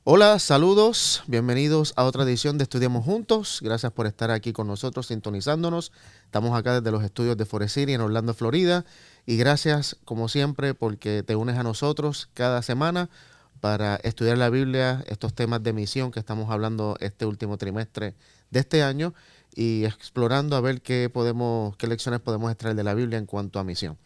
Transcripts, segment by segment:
Hola, saludos, bienvenidos a otra edición de Estudiamos Juntos. Gracias por estar aquí con nosotros, sintonizándonos. Estamos acá desde los estudios de Forest City en Orlando, Florida. Y gracias, como siempre, porque te unes a nosotros cada semana para estudiar la Biblia, estos temas de misión que estamos hablando este último trimestre de este año y explorando a ver qué lecciones podemos extraer de la Biblia en cuanto a misión.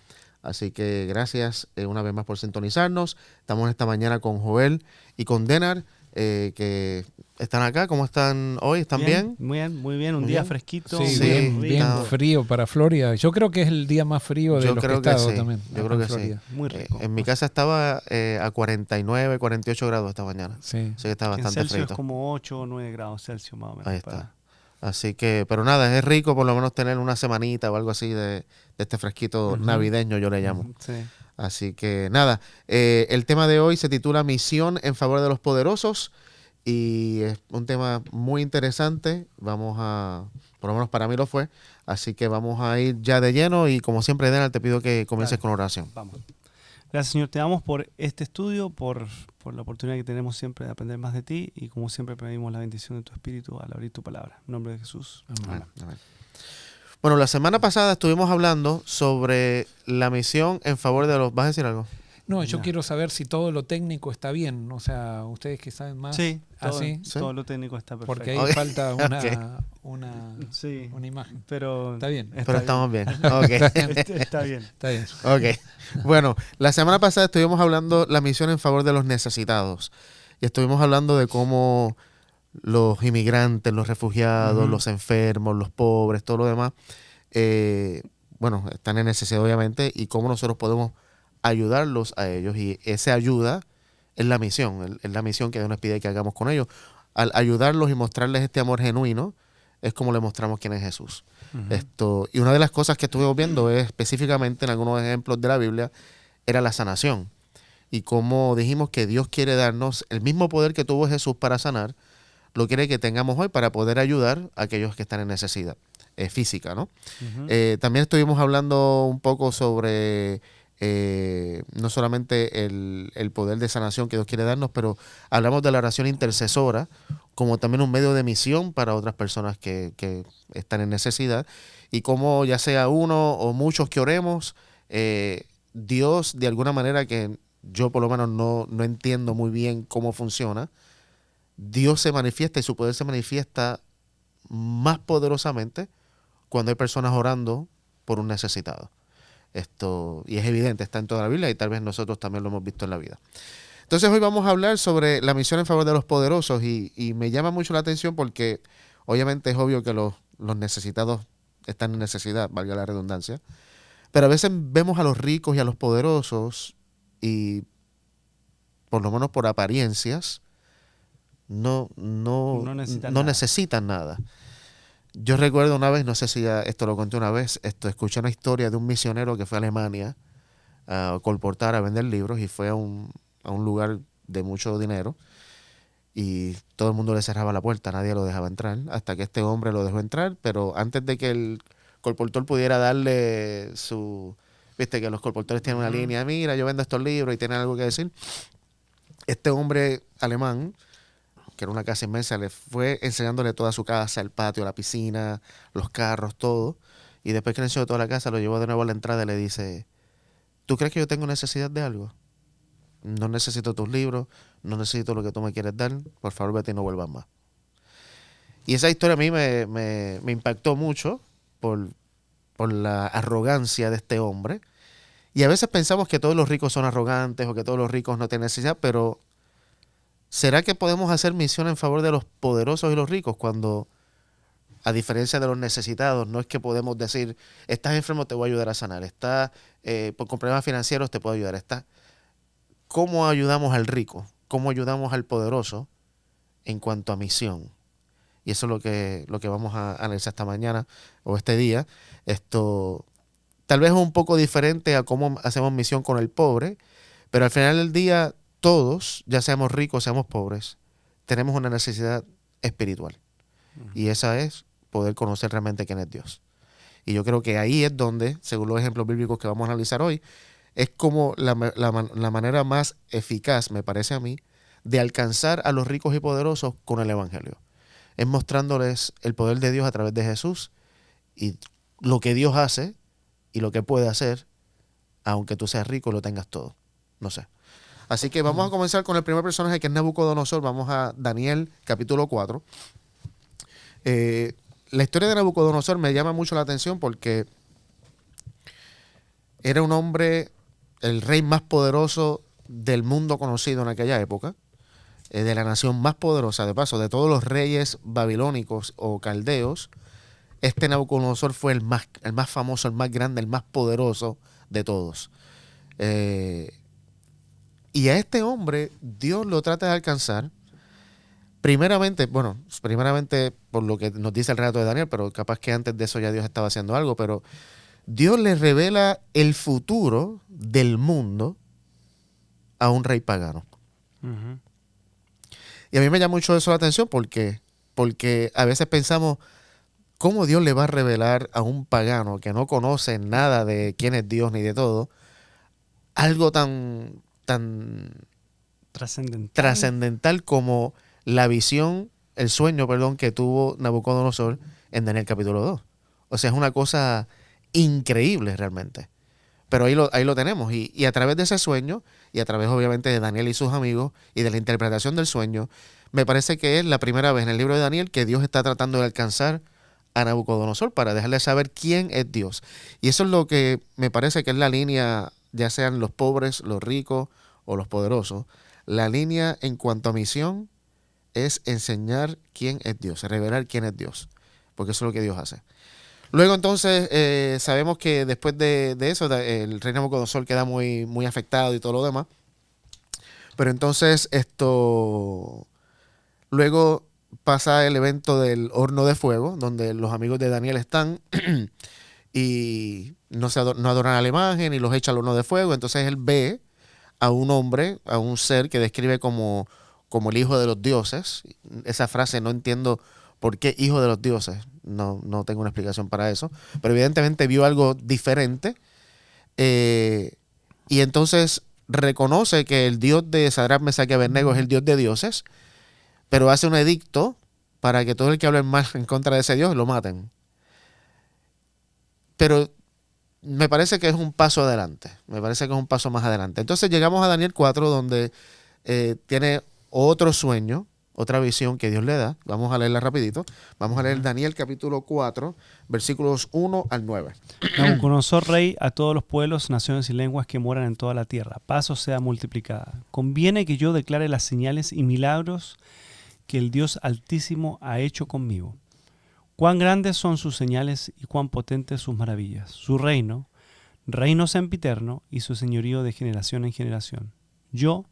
Así que gracias una vez más por sintonizarnos. Estamos esta mañana con Joel y con Denar, que están acá. ¿Cómo están hoy? ¿Están bien? Muy bien, muy bien. Un Muy día bien. fresquito. Sí, Sí, bien está- frío para Florida. Yo creo que es el día más frío de Yo los que he creo que estado sí. también. Yo acá creo en que sí. Florida. Muy rico. En mi casa estaba a 49, 48 grados esta mañana. Sí. Así que está En bastante Celsius frío. es como 8 o 9 grados Celsius más o menos. Ahí está. Así que, pero nada, es rico por lo menos tener una semanita o algo así de este fresquito navideño, yo le llamo. Sí. Así que nada, el tema de hoy se titula Misión en favor de los poderosos y es un tema muy interesante. Por lo menos para mí lo fue, así que vamos a ir ya de lleno y como siempre, Dena, te pido que comiences Dale. con oración. Vamos. Gracias, Señor. Te damos por este estudio, por la oportunidad que tenemos siempre de aprender más de ti y como siempre pedimos la bendición de tu Espíritu al abrir tu palabra. En nombre de Jesús. Amén. Amén. Bueno, la semana pasada estuvimos hablando sobre la misión en favor de los... ¿Vas a decir algo? No, yo Ya. quiero quiero saber si todo lo técnico está bien. O sea, ustedes que saben más. Sí, todo, ¿sí? ¿Sí? todo lo técnico está perfecto. Porque ahí Ok. falta Sí, una imagen. pero Está bien. Pero estamos bien. Ok. Está bien. Está bien. Ok. Bueno, la semana pasada estuvimos hablando la misión en favor de los necesitados. Y estuvimos hablando de cómo los inmigrantes, los refugiados, los enfermos, los pobres, todo lo demás, están en necesidad obviamente y cómo nosotros podemos ayudarlos a ellos. Y esa ayuda es la misión, es la misión que Dios nos pide que hagamos con ellos. Al ayudarlos y mostrarles este amor genuino, es como le mostramos quién es Jesús. Y una de las cosas que estuvimos viendo es específicamente en algunos ejemplos de la Biblia, era la sanación. Y como dijimos que Dios quiere darnos el mismo poder que tuvo Jesús para sanar, lo quiere que tengamos hoy para poder ayudar a aquellos que están en necesidad física, ¿no? También estuvimos hablando un poco sobre no solamente el poder de sanación que Dios quiere darnos, pero hablamos de la oración intercesora como también un medio de misión para otras personas que están en necesidad y como ya sea uno o muchos que oremos, Dios de alguna manera que yo por lo menos no entiendo muy bien cómo funciona, Dios se manifiesta y su poder se manifiesta más poderosamente cuando hay personas orando por un necesitado. Y es evidente, está en toda la Biblia y tal vez nosotros también lo hemos visto en la vida. Entonces hoy vamos a hablar sobre la misión en favor de los poderosos y me llama mucho la atención porque obviamente es obvio que los necesitados están en necesidad, valga la redundancia, pero a veces vemos a los ricos y a los poderosos y por lo menos por apariencias no necesitan nada. Yo recuerdo una vez, no sé si esto lo conté una vez, escuché una historia de un misionero que fue a Alemania a colportar, a vender libros y fue a un lugar de mucho dinero y todo el mundo le cerraba la puerta, nadie lo dejaba entrar, hasta que este hombre lo dejó entrar, pero antes de que el colportor pudiera darle viste que los colportores tienen una línea, mira, yo vendo estos libros y tienen algo que decir, este hombre alemán, que era una casa inmensa, le fue enseñándole toda su casa, el patio, la piscina, los carros, todo. Y después que le enseñó toda la casa, lo llevó de nuevo a la entrada y le dice, ¿tú crees que yo tengo necesidad de algo? No necesito tus libros, no necesito lo que tú me quieres dar, por favor vete y no vuelvas más. Y esa historia a mí me impactó mucho por la arrogancia de este hombre. Y a veces pensamos que todos los ricos son arrogantes o que todos los ricos no tienen necesidad, pero ¿será que podemos hacer misión en favor de los poderosos y los ricos cuando, a diferencia de los necesitados, no es que podemos decir, estás enfermo, te voy a ayudar a sanar, estás con problemas financieros, te puedo ayudar, ¿cómo ayudamos al rico? ¿Cómo ayudamos al poderoso en cuanto a misión? Y eso es lo que vamos a analizar esta mañana o este día. Tal vez es un poco diferente a cómo hacemos misión con el pobre, pero al final del día todos, ya seamos ricos, seamos pobres, tenemos una necesidad espiritual. Y esa es poder conocer realmente quién es Dios. Y yo creo que ahí es donde, según los ejemplos bíblicos que vamos a analizar hoy, es como la manera más eficaz, me parece a mí, de alcanzar a los ricos y poderosos con el Evangelio. Es mostrándoles el poder de Dios a través de Jesús y lo que Dios hace y lo que puede hacer, aunque tú seas rico y lo tengas todo. No sé. Así que vamos a comenzar con el primer personaje, que es Nabucodonosor. Vamos a Daniel capítulo 4. La historia de Nabucodonosor me llama mucho la atención porque era un hombre, el rey más poderoso del mundo conocido en aquella época, de la nación más poderosa, de paso, de todos los reyes babilónicos o caldeos. Este Nabucodonosor fue el más famoso, el más grande, el más poderoso de todos. Y a este hombre Dios lo trata de alcanzar. Primeramente por lo que nos dice el relato de Daniel, pero capaz que antes de eso ya Dios estaba haciendo algo, pero Dios le revela el futuro del mundo a un rey pagano. Ujú. Y a mí me llama mucho eso la atención porque a veces pensamos, ¿cómo Dios le va a revelar a un pagano que no conoce nada de quién es Dios ni de todo, algo tan trascendental como la visión, el sueño, que tuvo Nabucodonosor en Daniel capítulo 2? O sea, es una cosa increíble realmente. Pero ahí lo tenemos. Y a través de ese sueño, y a través obviamente de Daniel y sus amigos, y de la interpretación del sueño, me parece que es la primera vez en el libro de Daniel que Dios está tratando de alcanzar a Nabucodonosor para dejarle saber quién es Dios. Y eso es lo que me parece que es la línea, ya sean los pobres, los ricos o los poderosos. La línea en cuanto a misión es enseñar quién es Dios, revelar quién es Dios, porque eso es lo que Dios hace. Luego entonces sabemos que después de eso el rey Nabucodonosor queda muy, muy afectado y todo lo demás. Pero entonces luego pasa el evento del horno de fuego, donde los amigos de Daniel están y no adoran a la imagen y los echa al horno de fuego. Entonces él ve a un hombre, a un ser que describe como el hijo de los dioses. Esa frase no entiendo por qué hijo de los dioses. No tengo una explicación para eso. Pero evidentemente vio algo diferente. Y entonces reconoce que el Dios de Sadrach, Mesach y Abednego es el Dios de dioses, pero hace un edicto para que todo el que hable mal en contra de ese Dios lo maten. Pero me parece que es un paso adelante. Me parece que es un paso más adelante. Entonces llegamos a Daniel 4, donde tiene otro sueño, otra visión que Dios le da. Vamos a leerla rapidito. Vamos a leer Daniel capítulo 4, versículos 1 al 9. Nabucodonosor, rey, a todos los pueblos, naciones y lenguas que moran en toda la tierra, paz os sea multiplicada. Conviene que yo declare las señales y milagros que el Dios Altísimo ha hecho conmigo. Cuán grandes son sus señales y cuán potentes sus maravillas. Su reino sempiterno, y su señorío de generación en generación. Yo,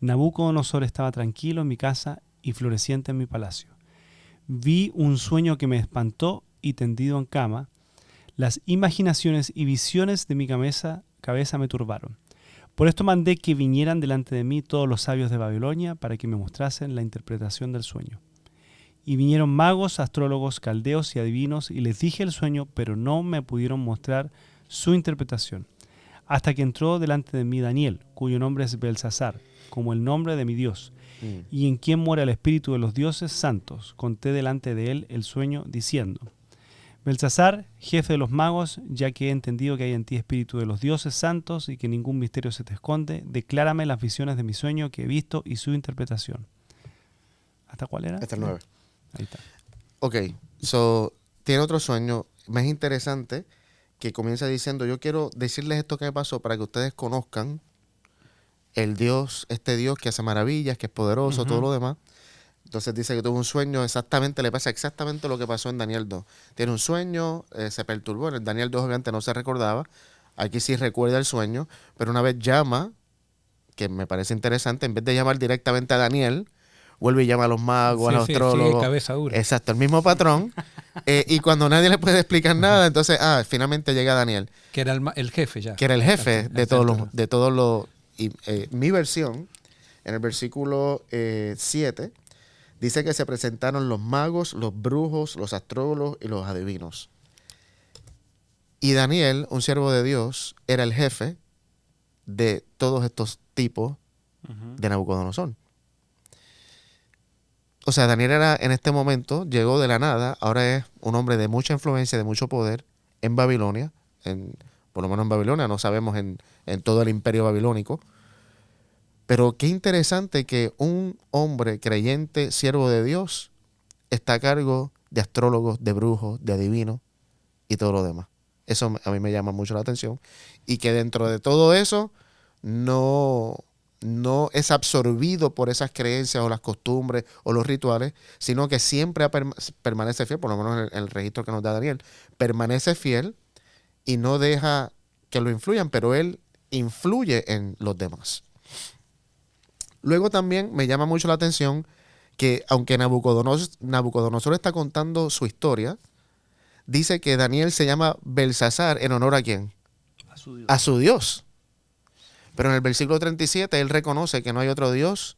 Nabucodonosor, estaba tranquilo en mi casa y floreciente en mi palacio. Vi un sueño que me espantó y tendido en cama, las imaginaciones y visiones de mi cabeza me turbaron. Por esto mandé que vinieran delante de mí todos los sabios de Babilonia para que me mostrasen la interpretación del sueño. Y vinieron magos, astrólogos, caldeos y adivinos, y les dije el sueño, pero no me pudieron mostrar su interpretación. Hasta que entró delante de mí Daniel, cuyo nombre es Belsasar, como el nombre de mi Dios, y en quien mora el espíritu de los dioses santos. Conté delante de él el sueño, diciendo: Belsasar, jefe de los magos, ya que he entendido que hay en ti espíritu de los dioses santos y que ningún misterio se te esconde, declárame las visiones de mi sueño que he visto y su interpretación. ¿Hasta cuál era? Hasta el 9. Ahí está. Ok, tiene otro sueño más interesante que comienza diciendo: yo quiero decirles esto que me pasó para que ustedes conozcan el Dios, este Dios que hace maravillas, que es poderoso, todo lo demás. Entonces dice que tuvo un sueño, le pasa exactamente lo que pasó en Daniel 2. Tiene un sueño, se perturbó. En el Daniel 2 obviamente no se recordaba. Aquí sí recuerda el sueño, pero una vez llama, que me parece interesante, en vez de llamar directamente a Daniel, vuelve y llama a los magos, a los astrólogos. Cabeza dura. Exacto, el mismo patrón. Y cuando nadie le puede explicar nada, entonces, finalmente llega Daniel. Que era el jefe ya. Que era el jefe de todos los. Y mi versión, en el versículo 7, dice que se presentaron los magos, los brujos, los astrólogos y los adivinos. Y Daniel, un siervo de Dios, era el jefe de todos estos tipos de Nabucodonosor. O sea, Daniel era en este momento, llegó de la nada, ahora es un hombre de mucha influencia, de mucho poder en Babilonia, por lo menos en Babilonia, no sabemos en todo el imperio babilónico. Pero qué interesante que un hombre creyente, siervo de Dios, está a cargo de astrólogos, de brujos, de adivinos y todo lo demás. Eso a mí me llama mucho la atención. Y que dentro de todo eso no es absorbido por esas creencias o las costumbres o los rituales, sino que siempre permanece fiel, por lo menos en el registro que nos da Daniel, permanece fiel y no deja que lo influyan, pero él influye en los demás. Luego también me llama mucho la atención que aunque Nabucodonosor está contando su historia, dice que Daniel se llama Belsasar en honor ¿a quién? A su Dios. A su Dios. Pero en el versículo 37 él reconoce que no hay otro Dios,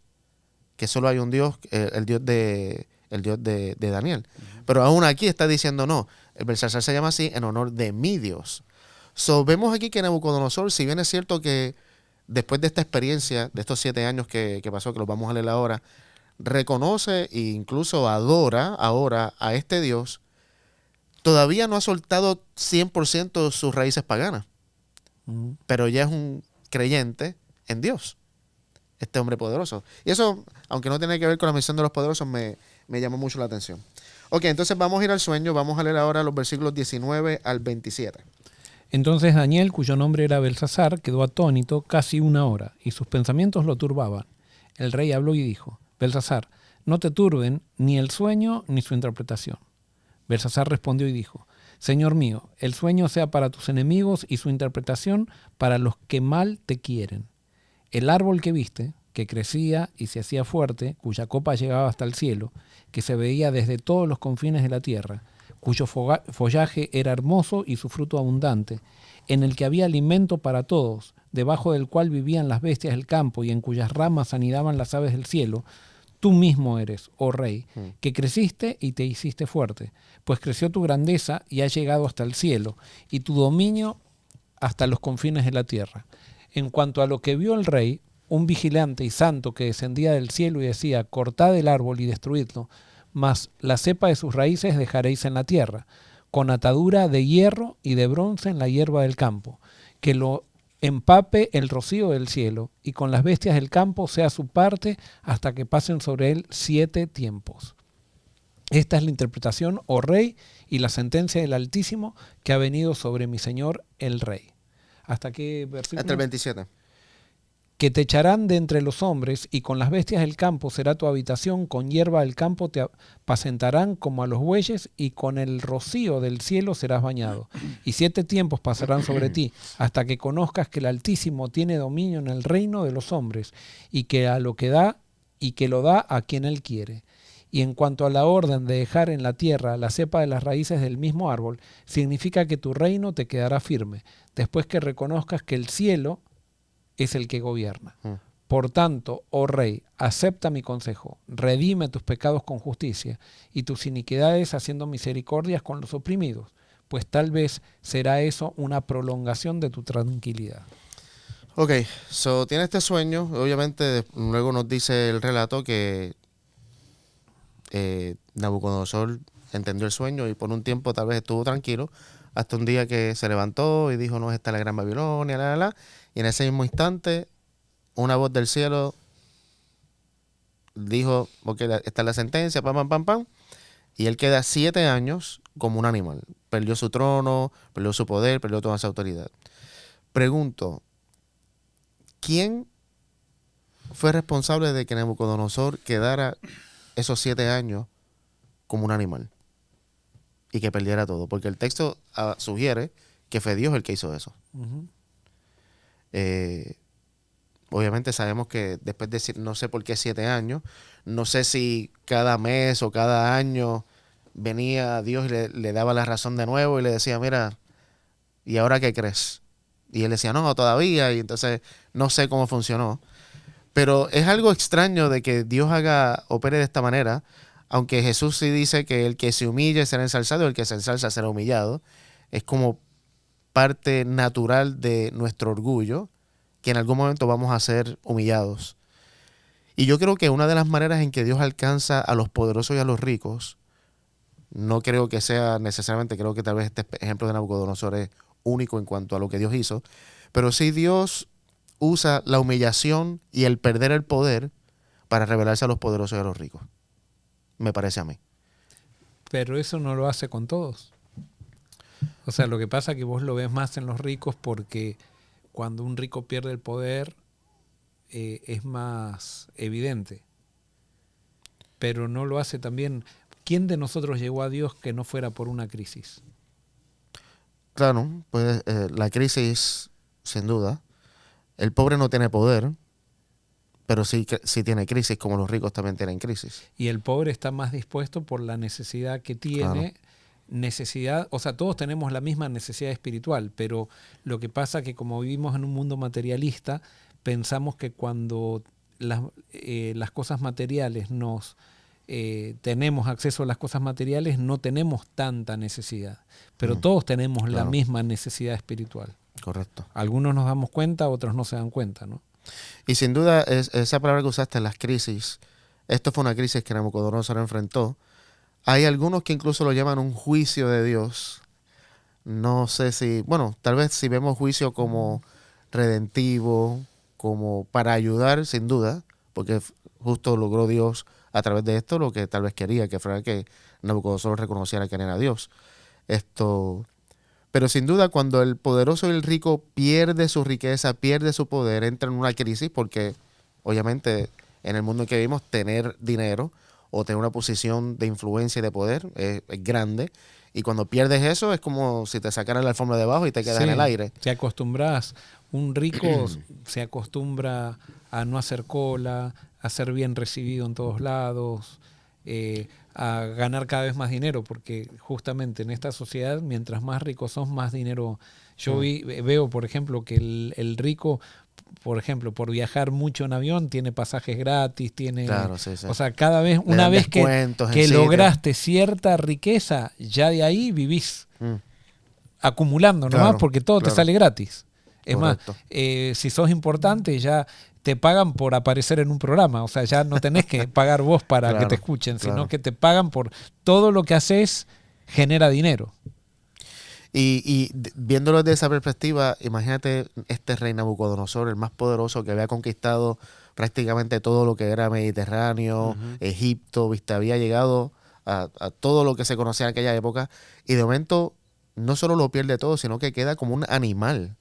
que solo hay un Dios, el Dios de Daniel. Pero aún aquí está diciendo no, el Belsasar se llama así en honor de mi Dios. So, vemos aquí que Nabucodonosor, si bien es cierto que después de esta experiencia, de estos 7 años que pasó, que los vamos a leer ahora, reconoce e incluso adora ahora a este Dios, todavía no ha soltado 100% sus raíces paganas, pero ya es un creyente en Dios, este hombre poderoso. Y eso, aunque no tiene que ver con la misión de los poderosos, me llamó mucho la atención. Ok, entonces vamos a ir al sueño, vamos a leer ahora los versículos 19 al 27. Entonces Daniel, cuyo nombre era Belsasar, quedó atónito casi 1 hora, y sus pensamientos lo turbaban. El rey habló y dijo: Belsasar, no te turben ni el sueño ni su interpretación. Belsasar respondió y dijo: Señor mío, el sueño sea para tus enemigos y su interpretación para los que mal te quieren. El árbol que viste, que crecía y se hacía fuerte, cuya copa llegaba hasta el cielo, que se veía desde todos los confines de la tierra, cuyo follaje era hermoso y su fruto abundante, en el que había alimento para todos, debajo del cual vivían las bestias del campo y en cuyas ramas anidaban las aves del cielo, tú mismo eres, oh rey, que creciste y te hiciste fuerte, pues creció tu grandeza y ha llegado hasta el cielo, y tu dominio hasta los confines de la tierra. En cuanto a lo que vio el rey, un vigilante y santo que descendía del cielo y decía: cortad el árbol y destruidlo, mas la cepa de sus raíces dejaréis en la tierra, con atadura de hierro y de bronce en la hierba del campo, que lo empape el rocío del cielo, y con las bestias del campo sea su parte hasta que pasen sobre él 7 tiempos. Esta es la interpretación, oh rey, y la sentencia del Altísimo que ha venido sobre mi señor el rey. ¿Hasta qué versículo? Hasta el 27. Que te echarán de entre los hombres, y con las bestias del campo será tu habitación, con hierba del campo te apacentarán como a los bueyes, y con el rocío del cielo serás bañado. Y 7 tiempos pasarán sobre ti, hasta que conozcas que el Altísimo tiene dominio en el reino de los hombres, y que a lo que da, y que lo da a quien él quiere. Y en cuanto a la orden de dejar en la tierra la cepa de las raíces del mismo árbol, significa que tu reino te quedará firme, después que reconozcas que el cielo es el que gobierna. Por tanto, oh rey, acepta mi consejo, redime tus pecados con justicia y tus iniquidades haciendo misericordias con los oprimidos, pues tal vez será eso una prolongación de tu tranquilidad. Ok, so tiene este sueño, obviamente luego nos dice el relato que Nabucodonosor entendió el sueño y por un tiempo tal vez estuvo tranquilo, hasta un día que se levantó y dijo: no, esta es la gran Babilonia, y en ese mismo instante una voz del cielo dijo: ok, esta es la sentencia, pam, pam, pam, pam, y él queda 7 años como un animal. Perdió su trono, perdió su poder, perdió toda su autoridad. Pregunto, ¿quién fue responsable de que Nabucodonosor quedara esos 7 años como un animal y que perdiera todo? Porque el texto sugiere que fue Dios el que hizo eso. Obviamente sabemos que después de, no sé por qué 7 años, no sé si cada mes o cada año venía Dios y le daba la razón de nuevo y le decía: mira, ¿y ahora qué crees? Y él decía: no, todavía. Y entonces no sé cómo funcionó. Pero es algo extraño de que Dios opere de esta manera, aunque Jesús sí dice que el que se humille será ensalzado y el que se ensalza será humillado. Es como parte natural de nuestro orgullo, que en algún momento vamos a ser humillados. Y yo creo que una de las maneras en que Dios alcanza a los poderosos y a los ricos, no creo que sea necesariamente, creo que tal vez este ejemplo de Nabucodonosor es único en cuanto a lo que Dios hizo, pero sí Dios usa la humillación y el perder el poder para revelarse a los poderosos y a los ricos. Me parece a mí. Pero eso no lo hace con todos. O sea, lo que pasa es que vos lo ves más en los ricos porque cuando un rico pierde el poder es más evidente. Pero no lo hace también. ¿Quién de nosotros llegó a Dios que no fuera por una crisis? Claro, pues la crisis, sin duda. El pobre no tiene poder, pero sí tiene crisis, como los ricos también tienen crisis. Y el pobre está más dispuesto por la necesidad que tiene. Claro. Necesidad, o sea, todos tenemos la misma necesidad espiritual, pero lo que pasa es que como vivimos en un mundo materialista, pensamos que cuando las cosas materiales tenemos acceso a las cosas materiales, no tenemos tanta necesidad. Pero todos tenemos la misma necesidad espiritual. Correcto. Algunos nos damos cuenta, otros no se dan cuenta, ¿no? Y sin duda, esa palabra que usaste, las crisis, esto fue una crisis que Nabucodonosor enfrentó. Hay algunos que incluso lo llaman un juicio de Dios. No sé si, bueno, tal vez si vemos juicio como redentivo, como para ayudar, sin duda, porque justo logró Dios a través de esto lo que tal vez quería, que fuera que Nabucodonosor reconociera que era Dios. Pero sin duda, cuando el poderoso y el rico pierde su riqueza, pierde su poder, entra en una crisis, porque obviamente en el mundo en que vivimos, tener dinero o tener una posición de influencia y de poder es grande. Y cuando pierdes eso, es como si te sacaran la alfombra de abajo y te quedas en el aire. Te acostumbras. Un rico se acostumbra a no hacer cola, a ser bien recibido en todos lados, a ganar cada vez más dinero, porque justamente en esta sociedad, mientras más ricos sos, más dinero. Yo veo, por ejemplo, que el rico, por ejemplo, por viajar mucho en avión, tiene pasajes gratis, tiene... Claro, sí. O sea, cada vez, una vez que lograste cierta riqueza, ya de ahí vivís acumulando nomás, porque todo te sale gratis. Es Correcto. Más, si sos importante, ya te pagan por aparecer en un programa. O sea, ya no tenés que pagar vos para que te escuchen, sino que te pagan por todo lo que haces, genera dinero. Y viéndolo desde esa perspectiva, imagínate este rey Nabucodonosor, el más poderoso, que había conquistado prácticamente todo lo que era Mediterráneo, Egipto, ¿viste? Había llegado a todo lo que se conocía en aquella época, y de momento no solo lo pierde todo, sino que queda como un animal,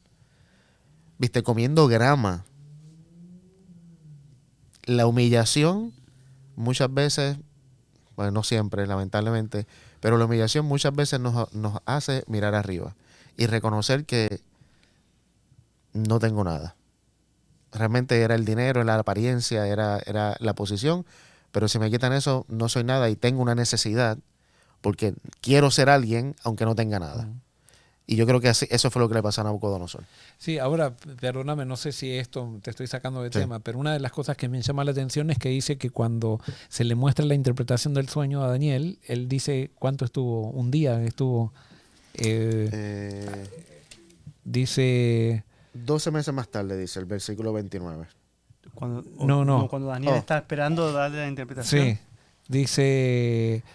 ¿viste? Comiendo grama. La humillación muchas veces, bueno, no siempre, lamentablemente, pero la humillación muchas veces nos hace mirar arriba y reconocer que no tengo nada. Realmente era el dinero, era la apariencia, era la posición, pero si me quitan eso, no soy nada y tengo una necesidad porque quiero ser alguien aunque no tenga nada. Y yo creo que eso fue lo que le pasó a Nabucodonosor. Sí, ahora, perdóname, no sé si esto te estoy sacando de tema, pero una de las cosas que me llama la atención es que dice que cuando se le muestra la interpretación del sueño a Daniel, él dice cuánto estuvo, un día estuvo, dice... 12 meses más tarde, dice el versículo 29. Cuando Daniel está esperando darle la interpretación. Sí, dice...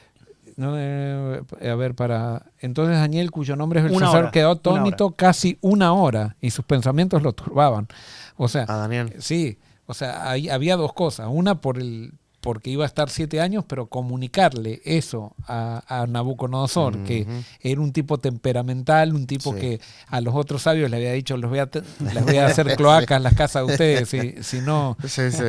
Entonces Daniel, cuyo nombre es Belsasar, quedó atónito casi una hora y sus pensamientos lo turbaban. O sea, a Daniel. Sí, o sea, había dos cosas. Una porque iba a estar 7 años, pero comunicarle eso a Nabucodonosor, que era un tipo temperamental, un tipo que a los otros sabios le había dicho, les voy a hacer cloacas en las casas de ustedes, si no...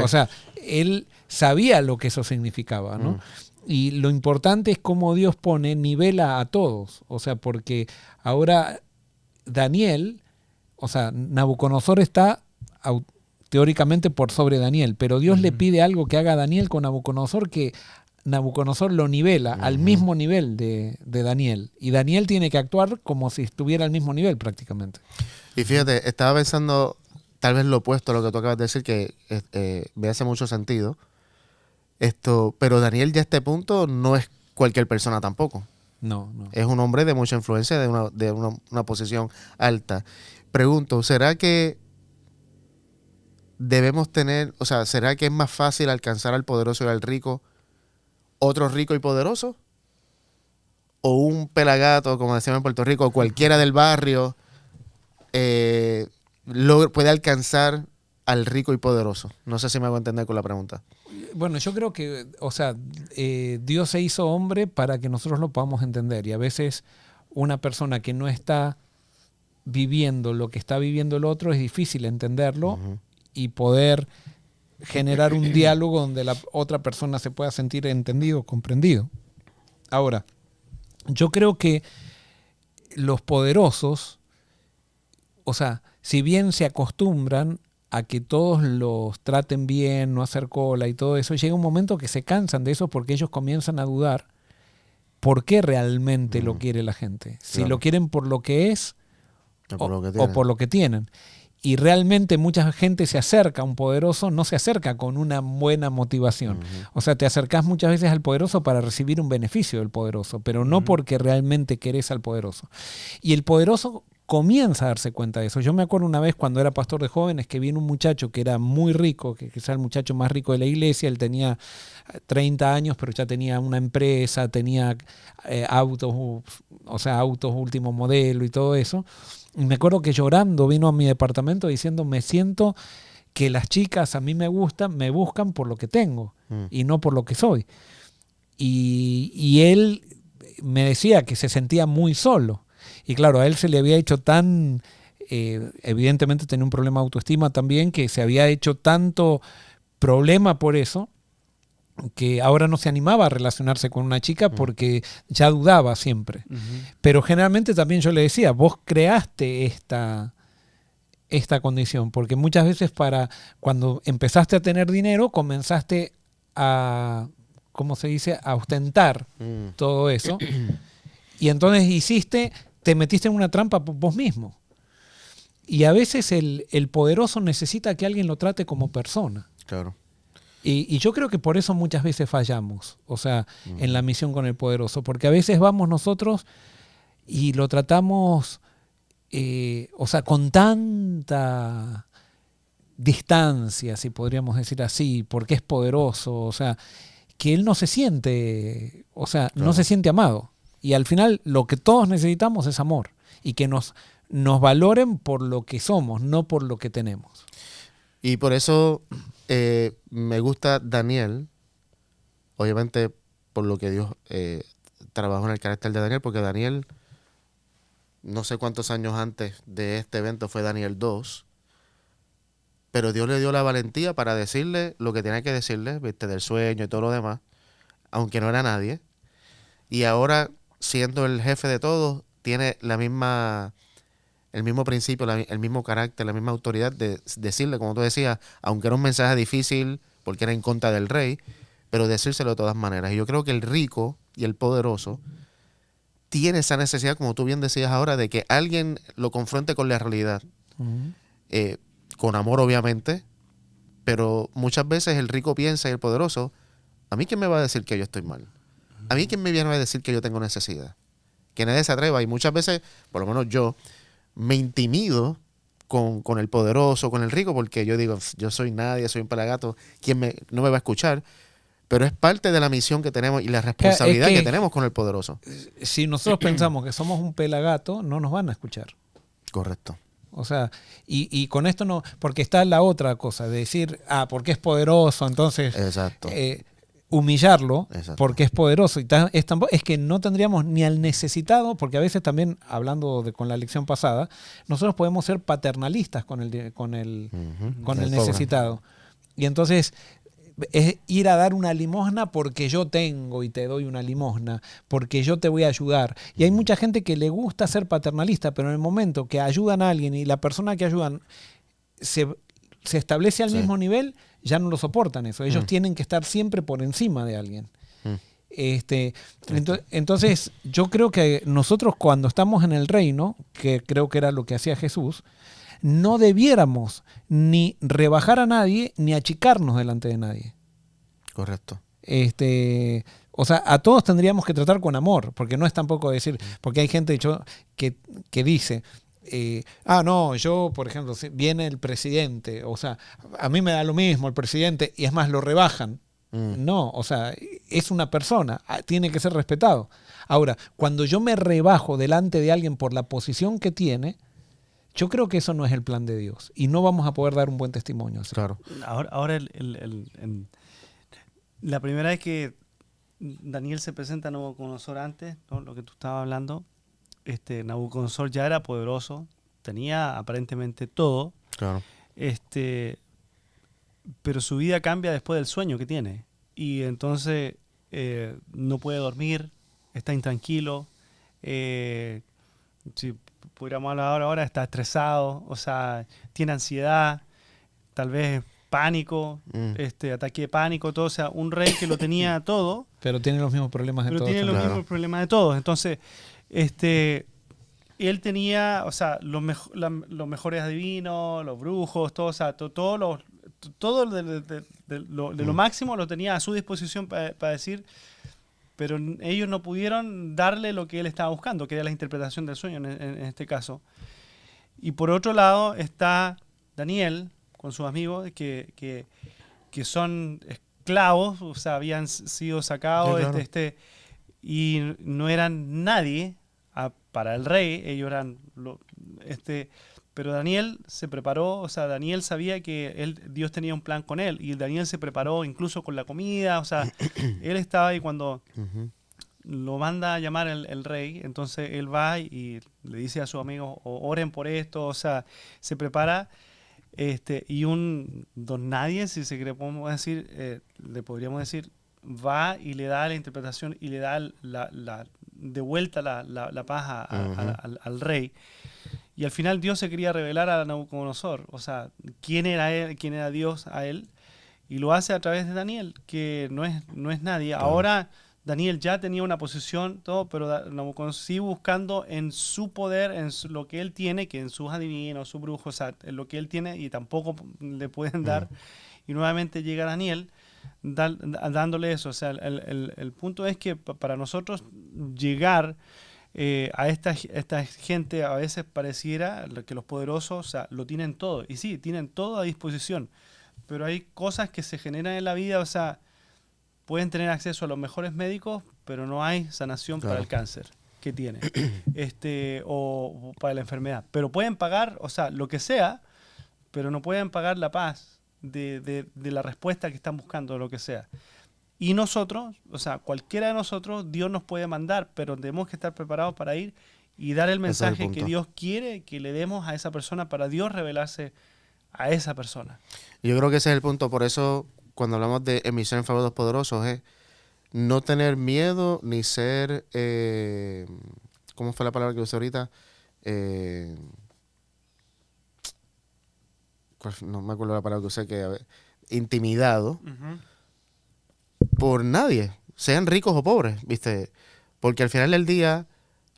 O sea, él sabía lo que eso significaba, ¿no? Y lo importante es cómo Dios nivela a todos. O sea, porque ahora Daniel, o sea, Nabucodonosor está teóricamente por sobre Daniel, pero Dios le pide algo que haga Daniel con Nabucodonosor, que Nabucodonosor lo nivela al mismo nivel de Daniel. Y Daniel tiene que actuar como si estuviera al mismo nivel prácticamente. Y fíjate, estaba pensando tal vez lo opuesto a lo que tú acabas de decir, que me hace mucho sentido. Pero Daniel ya a este punto no es cualquier persona tampoco. No. Es un hombre de mucha influencia, de una posición alta. Pregunto, ¿será que debemos tener, o sea, ¿será que es más fácil alcanzar al poderoso y al rico, otro rico y poderoso? ¿O un pelagato, como decíamos en Puerto Rico, o cualquiera del barrio puede alcanzar al rico y poderoso? No sé si me hago entender con la pregunta. Bueno, yo creo que, o sea, Dios se hizo hombre para que nosotros lo podamos entender. Y a veces una persona que no está viviendo lo que está viviendo el otro es difícil entenderlo y poder generar un diálogo donde la otra persona se pueda sentir entendido, comprendido. Ahora, yo creo que los poderosos, o sea, si bien se acostumbran a que todos los traten bien, no hacer cola y todo eso, llega un momento que se cansan de eso porque ellos comienzan a dudar por qué realmente lo quiere la gente. Si Claro. lo quieren por lo que es O por lo que tienen. Y realmente mucha gente se acerca a un poderoso, no se acerca con una buena motivación. O sea, te acercás muchas veces al poderoso para recibir un beneficio del poderoso, pero no porque realmente querés al poderoso. Y el poderoso comienza a darse cuenta de eso. Yo me acuerdo una vez cuando era pastor de jóvenes que vino un muchacho que era muy rico, que quizá el muchacho más rico de la iglesia, él tenía 30 años, pero ya tenía una empresa, tenía autos, o sea, autos último modelo y todo eso. Y me acuerdo que llorando vino a mi departamento diciendo, me siento que las chicas a mí me buscan por lo que tengo y no por lo que soy. Y él me decía que se sentía muy solo. Y claro, a él se le había hecho tan, evidentemente tenía un problema de autoestima también, que se había hecho tanto problema por eso, que ahora no se animaba a relacionarse con una chica porque ya dudaba siempre. Pero generalmente también yo le decía, vos creaste esta condición, porque muchas veces cuando empezaste a tener dinero, comenzaste a, ¿cómo se dice?, a ostentar todo eso. Y entonces te metiste en una trampa vos mismo. Y a veces el poderoso necesita que alguien lo trate como persona. Claro. Y yo creo que por eso muchas veces fallamos, o sea, en la misión con el poderoso, porque a veces vamos nosotros y lo tratamos, o sea, con tanta distancia, si podríamos decir así, porque es poderoso, o sea, que él no se siente, o sea, Claro. no se siente amado. Y al final lo que todos necesitamos es amor y que nos valoren por lo que somos, no por lo que tenemos. Y por eso me gusta Daniel, obviamente por lo que Dios trabajó en el carácter de Daniel, porque Daniel, no sé cuántos años antes de este evento fue Daniel 2, pero Dios le dio la valentía para decirle lo que tenía que decirle, ¿viste?, del sueño y todo lo demás, aunque no era nadie. Y ahora, siendo el jefe de todos, tiene el mismo principio, el mismo carácter, la misma autoridad de decirle, como tú decías, aunque era un mensaje difícil porque era en contra del rey, pero decírselo de todas maneras. Y yo creo que el rico y el poderoso tiene esa necesidad, como tú bien decías ahora, de que alguien lo confronte con la realidad. Con amor, obviamente, pero muchas veces el rico piensa y el poderoso, ¿a mí quién me va a decir que yo estoy mal? ¿A mí quién me viene a decir que yo tengo necesidad? Que nadie se atreva. Y muchas veces, por lo menos yo, me intimido con el poderoso, con el rico, porque yo digo, yo soy nadie, soy un pelagato, no me va a escuchar? Pero es parte de la misión que tenemos y la responsabilidad que tenemos con el poderoso. Si nosotros pensamos que somos un pelagato, no nos van a escuchar. Correcto. O sea, y con esto no, porque está la otra cosa, de decir, porque es poderoso, entonces Exacto. Humillarlo. Exacto. Porque es poderoso. Y es que no tendríamos ni al necesitado, porque a veces también, hablando con la lección pasada, nosotros podemos ser paternalistas con el necesitado. Y entonces es ir a dar una limosna porque yo tengo y te doy una limosna, porque yo te voy a ayudar. Y hay mucha gente que le gusta ser paternalista, pero en el momento que ayudan a alguien y la persona que ayudan se establece al mismo nivel, ya no lo soportan eso. Ellos tienen que estar siempre por encima de alguien. Entonces, yo creo que nosotros cuando estamos en el reino, que creo que era lo que hacía Jesús, no debiéramos ni rebajar a nadie ni achicarnos delante de nadie. Correcto. O sea, a todos tendríamos que tratar con amor, porque no es tampoco decir, porque hay gente que dice, no, yo, por ejemplo, si viene el presidente, o sea, a mí me da lo mismo el presidente, y es más, lo rebajan. No, o sea, es una persona, tiene que ser respetado. Ahora, cuando yo me rebajo delante de alguien por la posición que tiene, yo creo que eso no es el plan de Dios y no vamos a poder dar un buen testimonio así. Claro. Ahora la primera vez que Daniel se presenta a Nabucodonosor antes, ¿no? Lo que tú estabas hablando, Nabucodonosor ya era poderoso, tenía aparentemente todo, Claro. pero su vida cambia después del sueño que tiene. Y entonces no puede dormir, está intranquilo. Si pudiéramos hablar ahora, está estresado, o sea, tiene ansiedad, tal vez pánico, ataque de pánico, todo. O sea, un rey que lo tenía todo, pero tiene los mismos problemas de pero todos. tiene los Claro. mismos problemas de todos. Entonces, él tenía, o sea, los mejores adivinos, los brujos, todo, o sea, todo de lo máximo lo tenía a su disposición para decir, pero ellos no pudieron darle lo que él estaba buscando, que era la interpretación del sueño en este caso. Y por otro lado está Daniel con sus amigos que son esclavos, o sea, habían sido sacados, Sí, claro. y no eran nadie para el rey, ellos eran pero Daniel se preparó, o sea, Daniel sabía que Dios tenía un plan con él, y Daniel se preparó incluso con la comida, o sea, él estaba ahí cuando Ujú. lo manda a llamar el rey, entonces él va y le dice a sus amigos, oren por esto, o sea, se prepara, y un don nadie, si se quiere, podemos decir, le podríamos decir, va y le da la interpretación y le da de vuelta la paz al rey. Y al final Dios se quería revelar a Nabucodonosor, o sea, quién era él, quién era Dios a él, y lo hace a través de Daniel, que no es nadie. Claro. Ahora Daniel ya tenía una posición, todo, pero Nabucodonosor sigue buscando en su poder, lo que él tiene, que en sus adivinos, sus brujos, o sea, en lo que él tiene, y tampoco le pueden dar. Y nuevamente llega Daniel dándole eso. O sea, el punto es que para nosotros llegar a esta gente, a veces pareciera que los poderosos, o sea, lo tienen todo. Y sí, tienen todo a disposición. Pero hay cosas que se generan en la vida, o sea, pueden tener acceso a los mejores médicos, pero no hay sanación para el cáncer que tiene, o para la enfermedad. Pero pueden pagar, o sea, lo que sea, pero no pueden pagar la paz de la respuesta que están buscando, lo que sea. Y nosotros, o sea, cualquiera de nosotros, Dios nos puede mandar, pero tenemos que estar preparados para ir y dar el mensaje que Dios quiere que le demos a esa persona, para Dios revelarse a esa persona. Yo creo que ese es el punto. Por eso, cuando hablamos de emisión en favor de los poderosos, es no tener miedo ni ser, ¿cómo fue la palabra que usé ahorita? No me acuerdo la palabra que usé, intimidado por nadie, sean ricos o pobres, ¿viste? Porque al final del día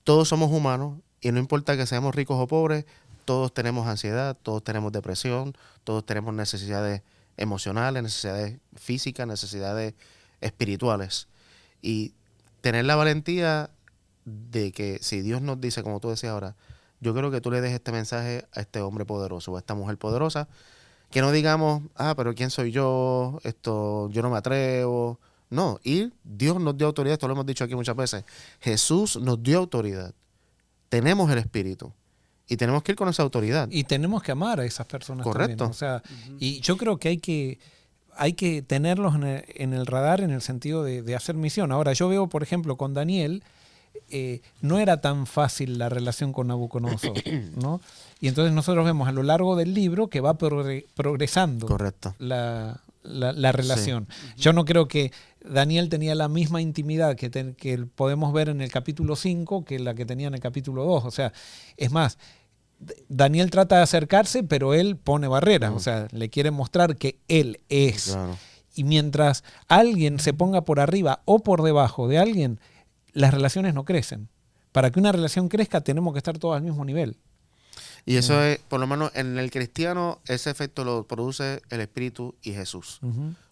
todos somos humanos y no importa que seamos ricos o pobres, todos tenemos ansiedad, todos tenemos depresión, todos tenemos necesidades emocionales, necesidades físicas, necesidades espirituales. Y tener la valentía de que si Dios nos dice, como tú decías ahora, yo creo que tú le des este mensaje a este hombre poderoso o a esta mujer poderosa, que no digamos, pero ¿quién soy yo? Yo no me atrevo. No, y Dios nos dio autoridad, esto lo hemos dicho aquí muchas veces. Jesús nos dio autoridad. Tenemos el Espíritu y tenemos que ir con esa autoridad. Y tenemos que amar a esas personas. Correcto. También. O sea, y yo creo que hay que tenerlos en el radar en el sentido de hacer misión. Ahora, yo veo, por ejemplo, con Daniel, no era tan fácil la relación con Nabucodonosor, ¿no? Y entonces nosotros vemos a lo largo del libro que va progresando. Correcto. La relación. Sí. Yo no creo que Daniel tenía la misma intimidad que podemos ver en el capítulo 5 que la que tenía en el capítulo 2. O sea, es más, Daniel trata de acercarse, pero él pone barreras. O sea, le quiere mostrar que él es. Claro. Y mientras alguien se ponga por arriba o por debajo de alguien, las relaciones no crecen. Para que una relación crezca tenemos que estar todos al mismo nivel. Y eso es, por lo menos en el cristiano, ese efecto lo produce el Espíritu y Jesús.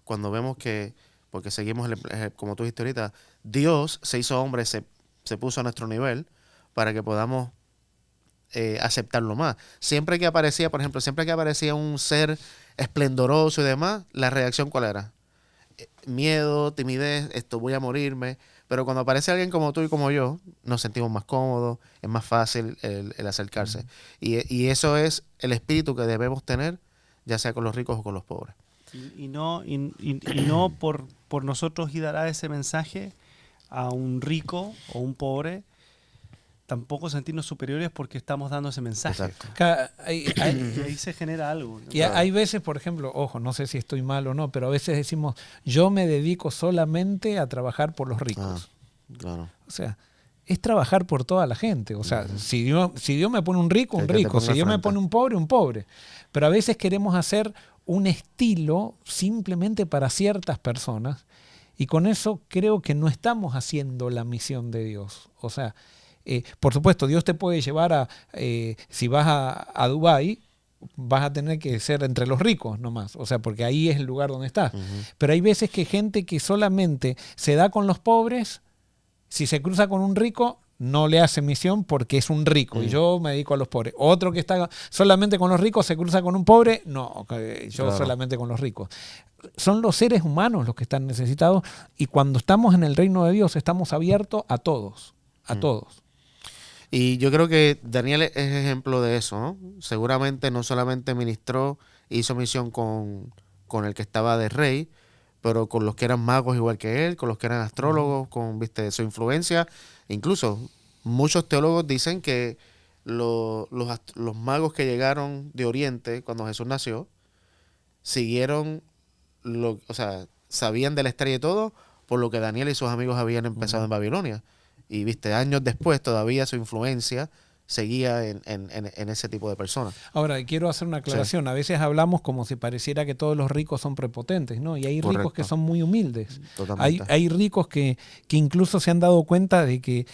Cuando vemos que, porque seguimos, como tú dijiste ahorita, Dios se hizo hombre, se puso a nuestro nivel para que podamos aceptarlo más. Siempre que aparecía, por ejemplo, siempre que aparecía un ser esplendoroso y demás, la reacción ¿cuál era? Miedo, timidez, voy a morirme. Pero cuando aparece alguien como tú y como yo, nos sentimos más cómodos, es más fácil el acercarse. Y eso es el espíritu que debemos tener, ya sea con los ricos o con los pobres. Y no por nosotros ir a dar ese mensaje a un rico o un pobre, tampoco sentirnos superiores porque estamos dando ese mensaje. Exacto. Y ahí se genera algo, ¿no? Y hay veces, por ejemplo, ojo, no sé si estoy mal o no, pero a veces decimos, yo me dedico solamente a trabajar por los ricos. Claro. O sea, es trabajar por toda la gente. O sea, si Dios me pone un rico, un Que te rico. ponga Si Dios me frente. pone un pobre. Pero a veces queremos hacer un estilo simplemente para ciertas personas y con eso creo que no estamos haciendo la misión de Dios. O sea, por supuesto, Dios te puede llevar si vas a Dubái, vas a tener que ser entre los ricos nomás, o sea, porque ahí es el lugar donde estás. Pero hay veces que gente que solamente se da con los pobres, si se cruza con un rico, no le hace misión porque es un rico y yo me dedico a los pobres. Otro que está solamente con los ricos se cruza con un pobre, no, yo Claro. solamente con los ricos. Son los seres humanos los que están necesitados y cuando estamos en el reino de Dios estamos abiertos a todos, a todos. Y yo creo que Daniel es ejemplo de eso, ¿no? Seguramente no solamente ministró, hizo misión con el que estaba de rey, pero con los que eran magos igual que él, con los que eran astrólogos, con, viste, su influencia. Incluso muchos teólogos dicen que los magos que llegaron de Oriente cuando Jesús nació, siguieron, o sea, sabían de la estrella y todo, por lo que Daniel y sus amigos habían empezado en Babilonia. Y viste, años después todavía su influencia seguía en ese tipo de personas. Ahora, quiero hacer una aclaración. A veces hablamos como si pareciera que todos los ricos son prepotentes, ¿no? Y hay ricos Correcto. que son muy humildes. Totalmente. Hay ricos que incluso se han dado cuenta de que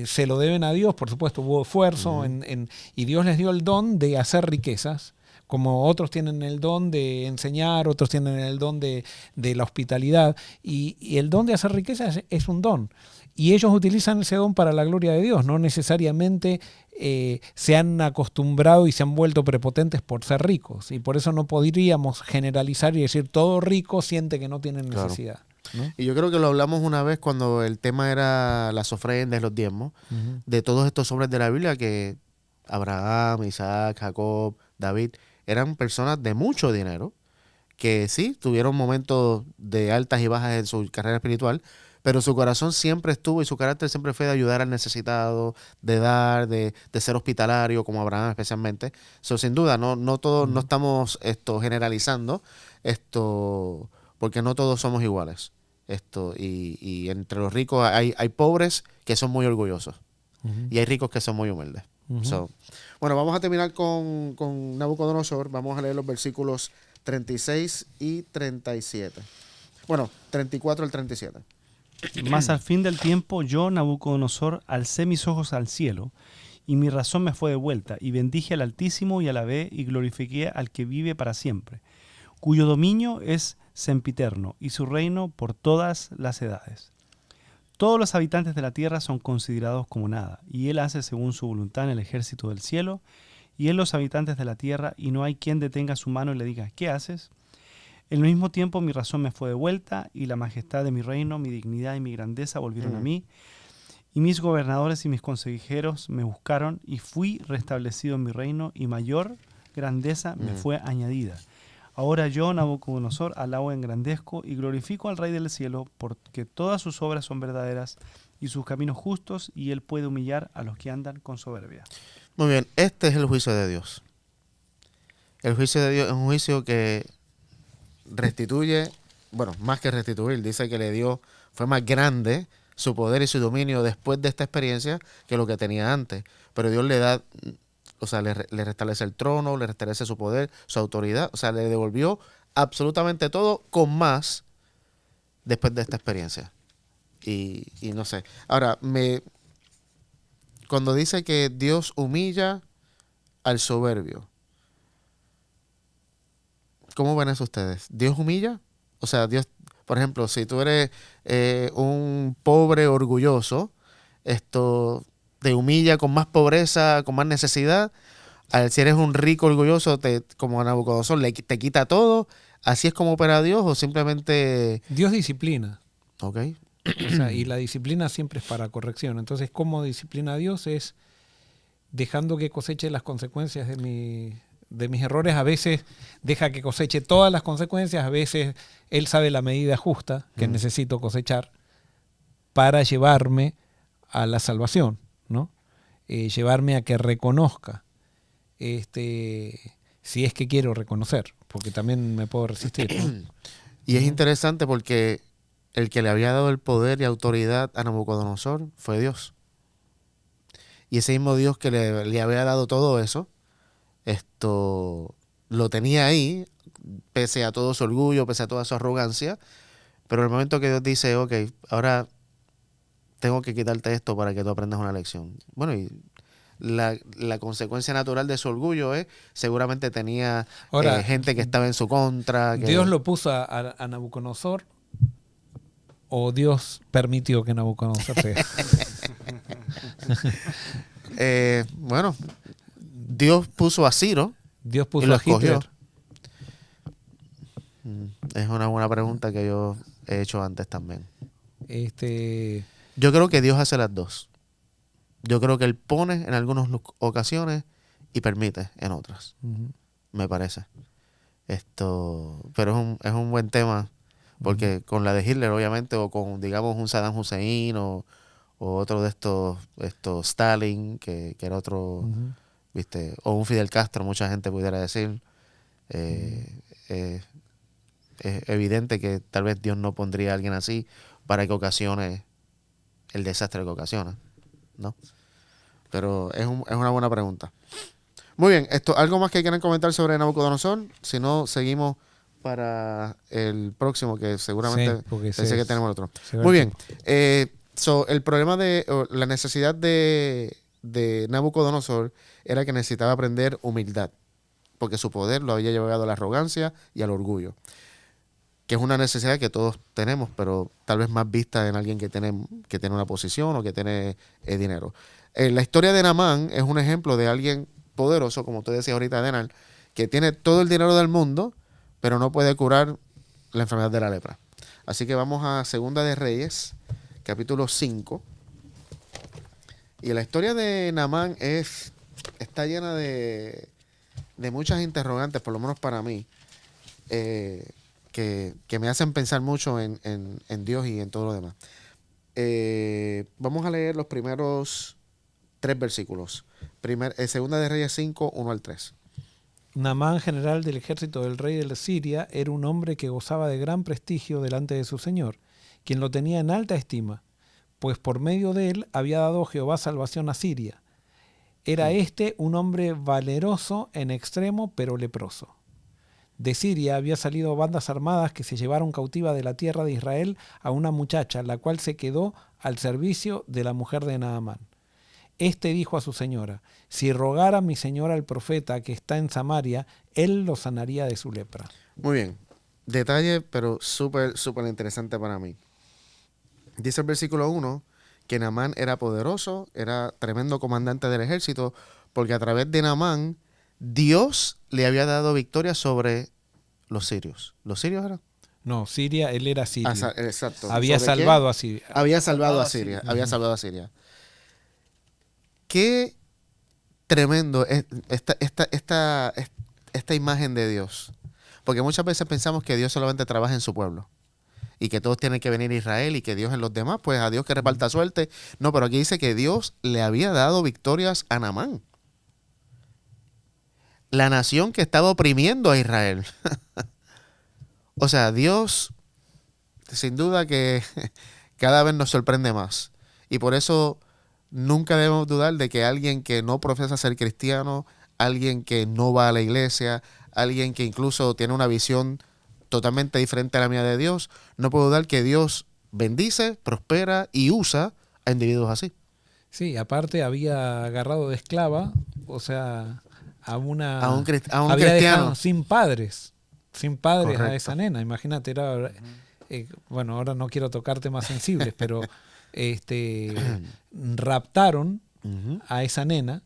se lo deben a Dios. Por supuesto, hubo esfuerzo y Dios les dio el don de hacer riquezas. Como otros tienen el don de enseñar, otros tienen el don de la hospitalidad. Y el don de hacer riquezas es un don. Y ellos utilizan ese don para la gloria de Dios, no necesariamente se han acostumbrado y se han vuelto prepotentes por ser ricos. Y por eso no podríamos generalizar y decir todo rico siente que no tiene necesidad. ¿No? Y yo creo que lo hablamos una vez cuando el tema era las ofrendas, los diezmos, de todos estos hombres de la Biblia que Abraham, Isaac, Jacob, David, eran personas de mucho dinero, que sí, tuvieron momentos de altas y bajas en su carrera espiritual, pero su corazón siempre estuvo y su carácter siempre fue de ayudar al necesitado, de dar, de ser hospitalario, como Abraham especialmente. Sin duda, no todos, no estamos generalizando porque no todos somos iguales. Y entre los ricos hay pobres que son muy orgullosos y hay ricos que son muy humildes. Bueno, vamos a terminar con Nabucodonosor. Vamos a leer los versículos 36 y 37. Bueno, 34 al 37. Mas al fin del tiempo yo, Nabucodonosor, alcé mis ojos al cielo, y mi razón me fue devuelta, y bendije al Altísimo, y alabé y glorifiqué al que vive para siempre, cuyo dominio es sempiterno, y su reino por todas las edades. Todos los habitantes de la tierra son considerados como nada, y él hace según su voluntad en el ejército del cielo, y en los habitantes de la tierra, y no hay quien detenga su mano y le diga, ¿qué haces? En el mismo tiempo mi razón me fue devuelta, y la majestad de mi reino, mi dignidad y mi grandeza volvieron a mí, y mis gobernadores y mis consejeros me buscaron, y fui restablecido en mi reino, y mayor grandeza me fue añadida. Ahora yo, Nabucodonosor, alabo, engrandezco y glorifico al Rey del cielo, porque todas sus obras son verdaderas y sus caminos justos, y él puede humillar a los que andan con soberbia. Muy bien, este es el juicio de Dios. El juicio de Dios es un juicio que restituye, bueno, más que restituir, dice que fue más grande su poder y su dominio después de esta experiencia que lo que tenía antes. Pero Dios le da, o sea, le restablece el trono, le restablece su poder, su autoridad, o sea, le devolvió absolutamente todo con más después de esta experiencia. Y no sé. Ahora, cuando dice que Dios humilla al soberbio, ¿cómo ven eso ustedes? ¿Dios humilla? O sea, Dios, por ejemplo, si tú eres un pobre orgulloso, te humilla con más pobreza, con más necesidad. Si eres un rico orgulloso, como Nabucodonosor, te quita todo. ¿Así es como opera Dios o simplemente...? Dios disciplina. Ok. O sea, y la disciplina siempre es para corrección. Entonces, ¿cómo disciplina a Dios? Es dejando que coseche las consecuencias de mis errores. A veces deja que coseche todas las consecuencias. A veces Él sabe la medida justa que necesito cosechar para llevarme a la salvación, ¿no? Llevarme a que reconozca, si es que quiero reconocer, porque también me puedo resistir, ¿no? Y es interesante porque el que le había dado el poder y autoridad a Nabucodonosor fue Dios. Y ese mismo Dios que le había dado todo eso, lo tenía ahí, pese a todo su orgullo, pese a toda su arrogancia. Pero en el momento que Dios dice, ok, ahora tengo que quitarte esto para que tú aprendas una lección. Bueno, y la consecuencia natural de su orgullo es, seguramente tenía Ahora, gente que estaba en su contra. ¿Dios lo puso a Nabucodonosor o Dios permitió que Nabucodonosor sea? Bueno, Dios puso a Ciro. Dios y puso lo a Hitler. escogió. Es una buena pregunta que yo he hecho antes también. Yo creo que Dios hace las dos. Yo creo que Él pone en algunas ocasiones y permite en otras. Me parece. Pero es un buen tema, porque con la de Hitler, obviamente, o con, digamos, un Saddam Hussein o otro de estos Stalin, que era otro, ¿viste? O un Fidel Castro, mucha gente pudiera decir. Es evidente que tal vez Dios no pondría a alguien así para que ocasione el desastre que ocasiona, ¿no? Pero es una buena pregunta. Muy bien, ¿algo más que quieran comentar sobre Nabucodonosor? Si no, seguimos para el próximo, que seguramente pensé que tenemos otro. Muy bien. El problema la necesidad de Nabucodonosor era que necesitaba aprender humildad, porque su poder lo había llevado a la arrogancia y al orgullo, que es una necesidad que todos tenemos, pero tal vez más vista en alguien que tiene una posición o que tiene dinero. La historia de Naamán es un ejemplo de alguien poderoso, como tú decías ahorita, Denal, que tiene todo el dinero del mundo, pero no puede curar la enfermedad de la lepra. Así que vamos a Segunda de Reyes, capítulo 5. Y la historia de Naamán está llena de muchas interrogantes, por lo menos para mí, que me hacen pensar mucho en Dios y en todo lo demás. Vamos a leer los primeros 3 versículos. Segunda de Reyes 5, 1 al 3. Naamán, general del ejército del rey de Siria, era un hombre que gozaba de gran prestigio delante de su señor, quien lo tenía en alta estima, pues por medio de él había dado Jehová salvación a Siria. Era un hombre valeroso en extremo, pero leproso. De Siria había salido bandas armadas que se llevaron cautiva de la tierra de Israel a una muchacha, la cual se quedó al servicio de la mujer de Naamán. Dijo a su señora: si rogara mi señora al profeta que está en Samaria, él lo sanaría de su lepra. Muy bien. Detalle, pero súper, súper interesante para mí. Dice el versículo 1 que Naamán era poderoso, era tremendo comandante del ejército, porque a través de Naamán Dios le había dado victoria sobre los sirios. ¿Los sirios eran? No, Siria, él era sirio. Exacto. Había salvado a Siria. Había salvado a Siria. Había salvado a Siria. Qué tremendo es esta imagen de Dios. Porque muchas veces pensamos que Dios solamente trabaja en su pueblo y que todos tienen que venir a Israel y que Dios en los demás, pues a Dios que reparta suerte. No, pero aquí dice que Dios le había dado victorias a Naamán, la nación que estaba oprimiendo a Israel. O sea, Dios sin duda que cada vez nos sorprende más. Y por eso nunca debemos dudar de que alguien que no profesa ser cristiano, alguien que no va a la iglesia, alguien que incluso tiene una visión totalmente diferente a la mía de Dios, no puedo dudar que Dios bendice, prospera y usa a individuos así. Sí, aparte había agarrado de esclava, o sea, a un había cristiano dejado sin padres Correcto. A esa nena. Imagínate, era, bueno, ahora no quiero tocar temas sensibles, pero raptaron Ujú. a esa nena.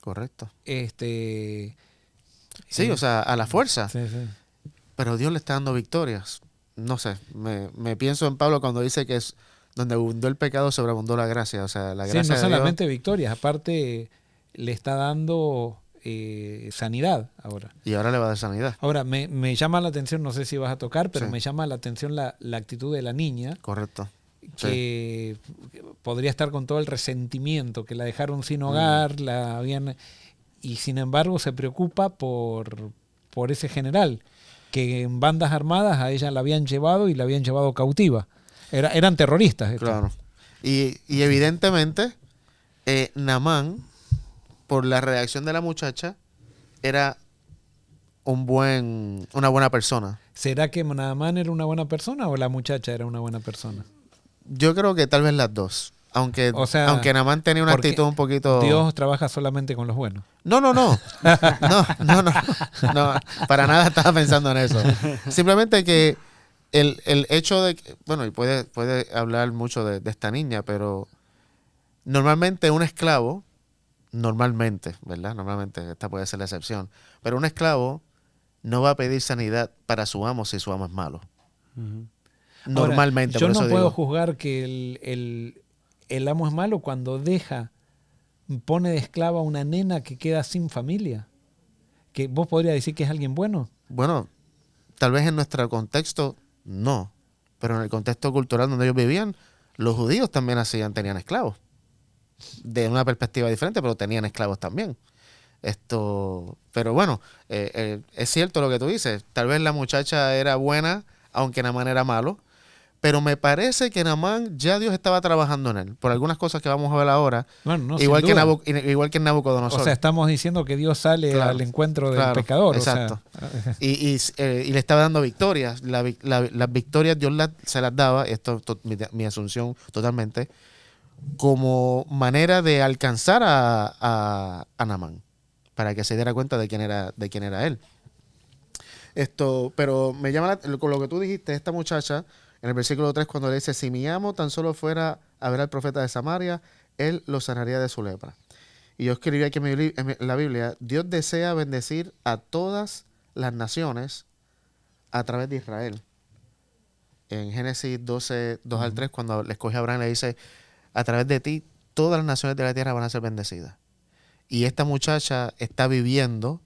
Correcto. Sí, o sea, a la fuerza. Sí, sí. Pero Dios le está dando victorias. No sé, me pienso en Pablo cuando dice que es donde abundó el pecado, sobreabundó la gracia. O sea, la Sí, gracia no de Dios. solamente victorias, aparte le está dando sanidad ahora. Y ahora le va a dar sanidad. Ahora, me llama la atención, no sé si vas a tocar, pero Sí. me llama la atención la actitud de la niña, Correcto. que podría estar con todo el resentimiento, que la dejaron sin hogar, la habían, y sin embargo se preocupa por ese general, que en bandas armadas a ella la habían llevado y la habían llevado cautiva. Eran terroristas. Estos. Claro. Y evidentemente, Naamán, por la reacción de la muchacha, era una buena persona. ¿Será que Naamán era una buena persona o la muchacha era una buena persona? Yo creo que tal vez las dos. Aunque Naamán tenía una actitud un poquito... Dios trabaja solamente con los buenos. No. No, para nada estaba pensando en eso. Simplemente que el hecho de que, bueno, y puede hablar mucho de esta niña, pero normalmente un esclavo, ¿verdad? Normalmente, esta puede ser la excepción, pero un esclavo no va a pedir sanidad para su amo si su amo es malo. Ujú. Normalmente. Ahora, yo por no eso puedo digo, juzgar que el amo es malo cuando pone de esclava a una nena que queda sin familia. Que vos podrías decir que es alguien bueno. bueno, tal vez en nuestro contexto no, pero en el contexto cultural donde ellos vivían, los judíos también tenían esclavos. De una perspectiva diferente, pero tenían esclavos también. Pero bueno, es cierto lo que tú dices. Tal vez la muchacha era buena, aunque Naamán era malo. Pero me parece que Naamán ya Dios estaba trabajando en él. Por algunas cosas que vamos a ver ahora. Bueno, no, igual, sin que duda. igual que en Nabucodonosor. O sea, estamos diciendo que Dios sale Claro, al encuentro del claro, pecador. exacto. O sea, Y le estaba dando victorias. Las victorias Dios se las daba, esto es mi asunción totalmente, como manera de alcanzar a Naamán, para que se diera cuenta de quién era él. Pero me llama con lo que tú dijiste, esta muchacha, en el versículo 3, cuando le dice, si mi amo tan solo fuera a ver al profeta de Samaria, él lo sanaría de su lepra. Y yo escribí aquí en la Biblia, Dios desea bendecir a todas las naciones a través de Israel. En Génesis 12, 2 al 3, cuando le escoge a Abraham, le dice, a través de ti, todas las naciones de la tierra van a ser bendecidas. Y esta muchacha está viviendo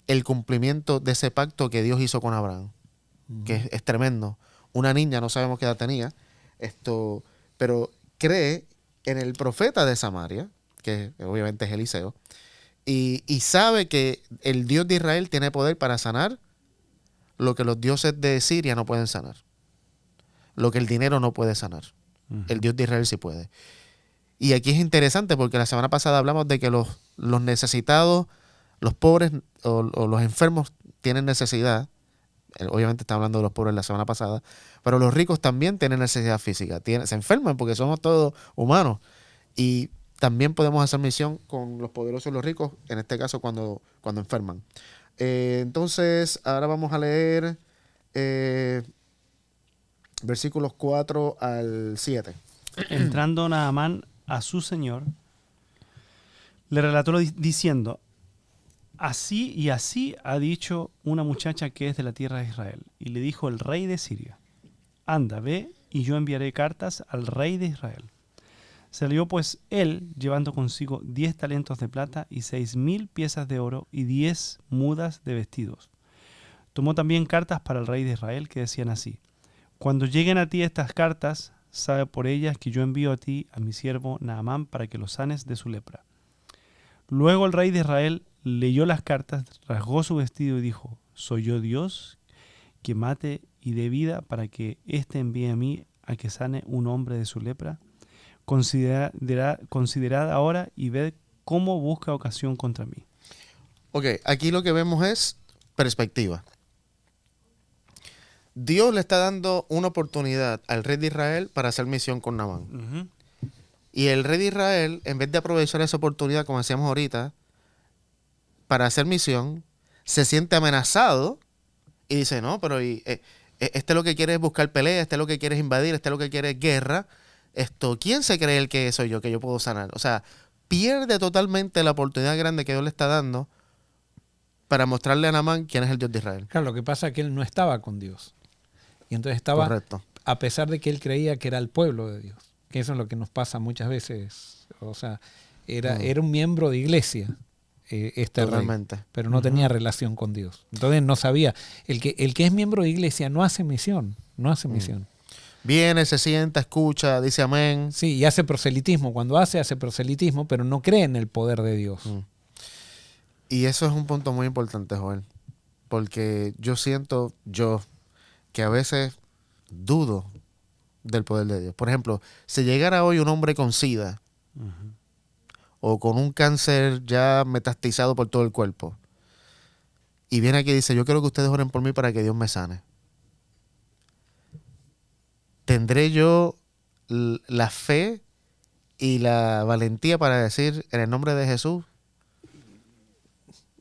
el cumplimiento de ese pacto que Dios hizo con Abraham, que es tremendo. Una niña, no sabemos qué edad tenía, pero cree en el profeta de Samaria, que obviamente es Eliseo, y sabe que el Dios de Israel tiene poder para sanar lo que los dioses de Siria no pueden sanar, lo que el dinero no puede sanar. El Dios de Israel sí puede. Y aquí es interesante porque la semana pasada hablamos de que los necesitados, los pobres o los enfermos tienen necesidad. Obviamente estamos hablando de los pobres la semana pasada, pero los ricos también tienen necesidad física. Se enferman porque somos todos humanos. Y también podemos hacer misión con los poderosos y los ricos, en este caso cuando enferman. Entonces, ahora vamos a leer versículos 4 al 7. Entrando Naamán a su señor, le relató diciendo, así y así ha dicho una muchacha que es de la tierra de Israel. Y le dijo el rey de Siria, anda, ve, y yo enviaré cartas al rey de Israel. Salió pues él, llevando consigo 10 talentos de plata y 6,000 piezas de oro y 10 mudas de vestidos. Tomó también cartas para el rey de Israel que decían así, cuando lleguen a ti estas cartas, sabe por ellas que yo envío a ti a mi siervo Naamán para que lo sanes de su lepra. Luego el rey de Israel leyó las cartas, rasgó su vestido y dijo, ¿soy yo Dios que mate y dé vida para que éste envíe a mí a que sane un hombre de su lepra? Considerad ahora y ved cómo busca ocasión contra mí. Ok, aquí lo que vemos es perspectiva. Dios le está dando una oportunidad al rey de Israel para hacer misión con Naamán. Y el rey de Israel, en vez de aprovechar esa oportunidad, como decíamos ahorita, para hacer misión, se siente amenazado y dice, no, pero este lo que quiere es buscar pelea, este lo que quiere es invadir, este lo que quiere es guerra. ¿quién se cree el que soy yo, que yo puedo sanar? O sea, pierde totalmente la oportunidad grande que Dios le está dando para mostrarle a Naamán quién es el Dios de Israel. Claro, lo que pasa es que él no estaba con Dios. Y entonces estaba, Correcto. a pesar de que él creía que era el pueblo de Dios. Que eso es lo que nos pasa muchas veces. O sea, era un miembro de iglesia, este rey, Totalmente. pero no tenía relación con Dios. Entonces no sabía. El que es miembro de iglesia no hace misión. No hace misión. Viene, se sienta, escucha, dice amén. Sí, y hace proselitismo. Cuando hace proselitismo, pero no cree en el poder de Dios. Y eso es un punto muy importante, Joel. Porque yo siento, que a veces dudo del poder de Dios. Por ejemplo, si llegara hoy un hombre con SIDA o con un cáncer ya metastizado por todo el cuerpo y viene aquí y dice, yo quiero que ustedes oren por mí para que Dios me sane. ¿Tendré yo la fe y la valentía para decir, en el nombre de Jesús,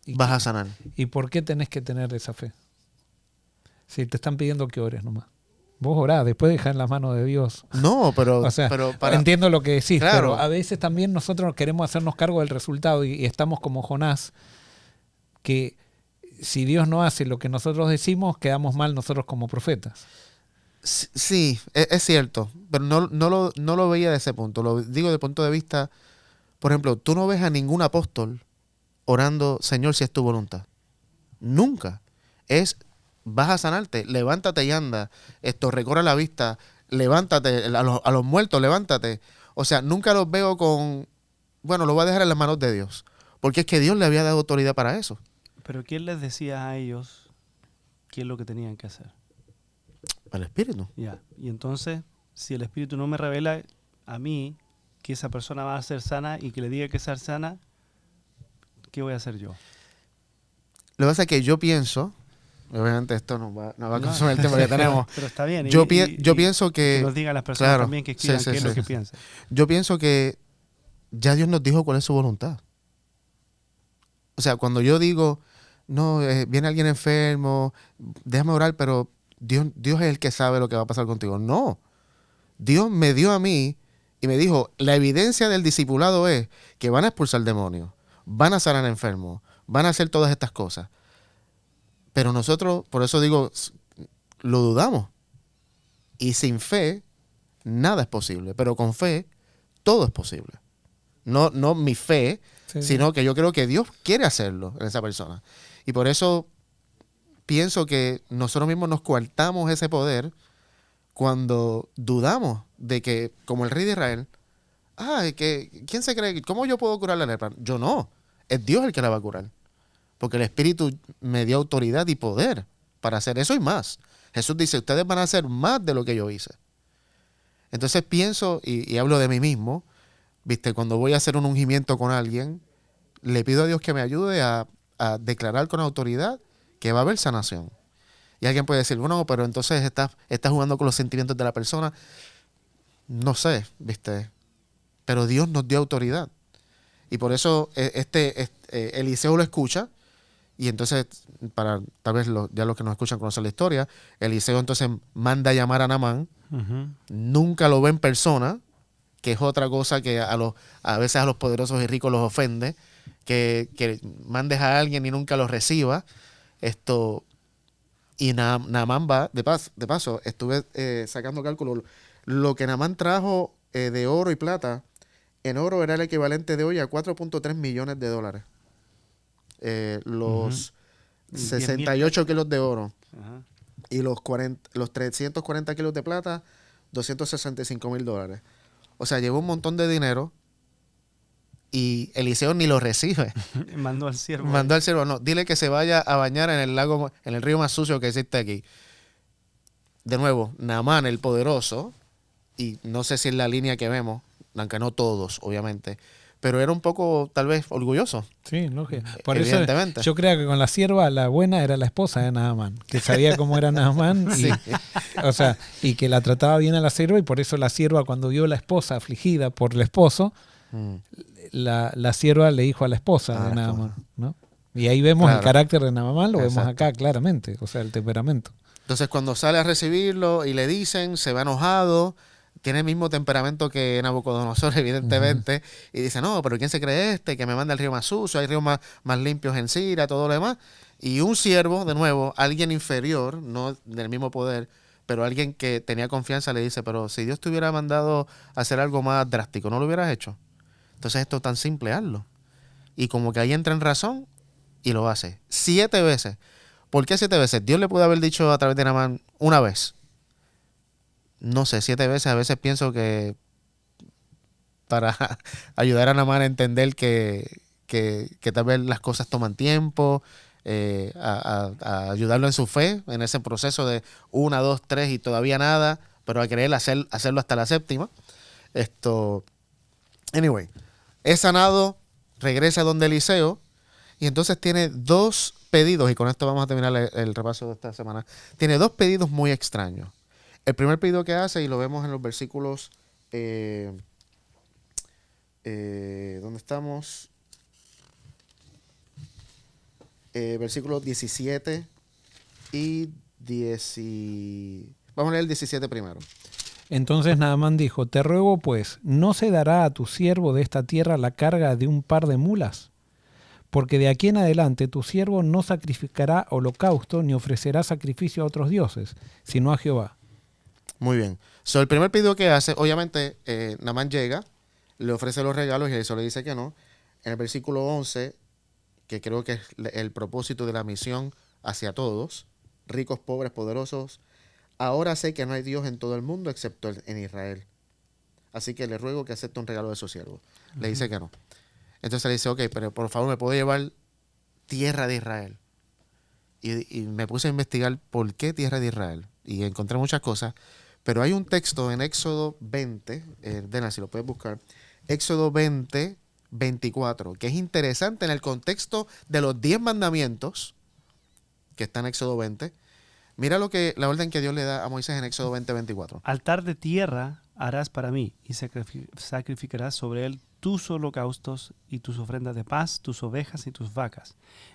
vas a sanar? ¿Y por qué tenés que tener esa fe? Si te están pidiendo que ores nomás. Vos orás, después dejá en las manos de Dios. No, pero, O sea, pero entiendo lo que decís, Claro. pero a veces también nosotros queremos hacernos cargo del resultado y estamos como Jonás, que si Dios no hace lo que nosotros decimos, quedamos mal nosotros como profetas. Sí, es cierto, pero no lo veía de ese punto. Lo digo desde el punto de vista, por ejemplo, tú no ves a ningún apóstol orando, Señor, si es tu voluntad. Nunca. Vas a sanarte, levántate y anda. Recorre la vista, levántate, a los muertos, levántate. O sea, nunca los veo bueno, lo voy a dejar en las manos de Dios. Porque es que Dios le había dado autoridad para eso. Pero ¿quién les decía a ellos qué es lo que tenían que hacer? El Espíritu. Ya. Y entonces, si el Espíritu no me revela a mí que esa persona va a ser sana y que le diga que es sana, ¿qué voy a hacer yo? Lo que pasa es que yo pienso, obviamente esto no va a consumir el tema que tenemos. Pero está bien. Yo pienso que nos digan las personas claro, también que escriban sí, qué es lo sí. que piensan. Yo pienso que ya Dios nos dijo cuál es su voluntad. O sea, cuando yo digo, no, viene alguien enfermo, déjame orar, pero Dios es el que sabe lo que va a pasar contigo. No. Dios me dio a mí y me dijo, la evidencia del discipulado es que van a expulsar demonios, van a sanar enfermos, van a hacer todas estas cosas. Pero nosotros, por eso digo, lo dudamos. Y sin fe, nada es posible. Pero con fe, todo es posible. No mi fe, sino que yo creo que Dios quiere hacerlo en esa persona. Y por eso pienso que nosotros mismos nos coartamos ese poder cuando dudamos de que, como el rey de Israel, ¿quién se cree? ¿Cómo yo puedo curar la lepra? Yo no. Es Dios el que la va a curar. Porque el Espíritu me dio autoridad y poder para hacer eso y más. Jesús dice, ustedes van a hacer más de lo que yo hice. Entonces pienso, y hablo de mí mismo, ¿viste? Cuando voy a hacer un ungimiento con alguien, le pido a Dios que me ayude a declarar con autoridad que va a haber sanación. Y alguien puede decir, bueno, pero entonces estás jugando con los sentimientos de la persona. No sé, ¿viste? Pero Dios nos dio autoridad. Y por eso Eliseo lo escucha. Y entonces, para tal vez ya los que nos escuchan conocen la historia, Eliseo entonces manda a llamar a Naamán. Nunca lo ve en persona, que es otra cosa que a veces a los poderosos y ricos los ofende, que mandes a alguien y nunca lo reciba. Y Naamán va, de paso, estuve sacando cálculos. Lo que Naamán trajo de oro y plata, en oro era el equivalente de hoy a 4.3 millones de dólares. Los 68 kilos de oro y los 340 kilos de plata, $265,000. O sea, llevó un montón de dinero y Eliseo ni lo recibe. Mandó al siervo. No, dile que se vaya a bañar en el río más sucio que existe aquí. De nuevo, Naamán, el poderoso, y no sé si es la línea que vemos, aunque no todos, obviamente, pero era un poco, tal vez, orgulloso. Sí, lógico. Por evidentemente. Eso yo creo que con la sierva, la buena era la esposa de Naamán, que sabía cómo era Naamán y que la trataba bien a la sierva, y por eso la sierva, cuando vio a la esposa afligida por el esposo, la sierva le dijo a la esposa de Naamán, ¿no? Y ahí vemos el carácter de Naamán, lo vemos acá claramente, o sea, el temperamento. Entonces, cuando sale a recibirlo y le dicen, se va enojado, tiene el mismo temperamento que Nabucodonosor, evidentemente, y dice, no, pero ¿quién se cree este? Que me manda el río más sucio, hay ríos más limpios en Siria, todo lo demás. Y un siervo, de nuevo, alguien inferior, no del mismo poder, pero alguien que tenía confianza le dice, pero si Dios te hubiera mandado a hacer algo más drástico, ¿no lo hubieras hecho? Entonces esto es tan simple, hazlo. Y como que ahí entra en razón y lo hace. 7 veces. ¿Por qué 7 veces? Dios le pudo haber dicho a través de Naamán una vez. No sé, 7 veces. A veces pienso que para ayudar a Naamán a entender que tal vez las cosas toman tiempo, a ayudarlo en su fe, en ese proceso de 1, 2, 3 y todavía nada, pero a querer hacerlo hasta la 7ª. Anyway, es sanado, regresa donde Eliseo y entonces tiene 2 pedidos, y con esto vamos a terminar el repaso de esta semana. Tiene 2 pedidos muy extraños. El primer pedido que hace, y lo vemos en los versículos, ¿dónde estamos? Versículos 17 y 10. Vamos a leer el 17 primero. Entonces Naamán dijo, te ruego pues, ¿no se dará a tu siervo de esta tierra la carga de un par de mulas? Porque de aquí en adelante tu siervo no sacrificará holocausto ni ofrecerá sacrificio a otros dioses, sino a Jehová. Muy bien. El primer pedido que hace, obviamente, Naamán llega, le ofrece los regalos y eso le dice que no. En el versículo 11, que creo que es el propósito de la misión hacia todos, ricos, pobres, poderosos, ahora sé que no hay Dios en todo el mundo excepto en Israel. Así que le ruego que acepte un regalo de su siervo. Le dice que no. Entonces le dice, ok, pero por favor me puedo llevar tierra de Israel. Y me puse a investigar por qué tierra de Israel. Y encontré muchas cosas. Pero hay un texto en Éxodo 20, Dena, si lo puedes buscar, Éxodo 20, 24, que es interesante en el contexto de los 10 mandamientos, que está en Éxodo 20. Mira la orden que Dios le da a Moisés en Éxodo 20, 24. Altar de tierra harás para mí, y sacrificarás sobre él tus holocaustos y tus ofrendas de paz, tus ovejas y tus vacas.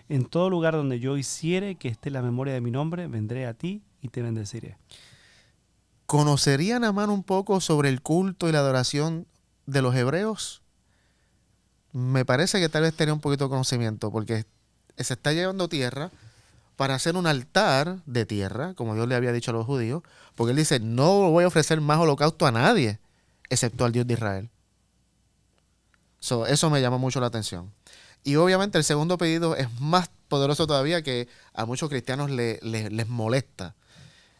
En todo lugar donde yo hiciere que esté la memoria de mi nombre, vendré a ti y te bendeciré. ¿Conocería Naamán un poco sobre el culto y la adoración de los hebreos? Me parece que tal vez tenía un poquito de conocimiento, porque se está llevando tierra para hacer un altar de tierra, como Dios le había dicho a los judíos, porque él dice, no voy a ofrecer más holocausto a nadie, excepto al Dios de Israel. Eso me llamó mucho la atención. Y obviamente el segundo pedido es más poderoso todavía, que a muchos cristianos les molesta.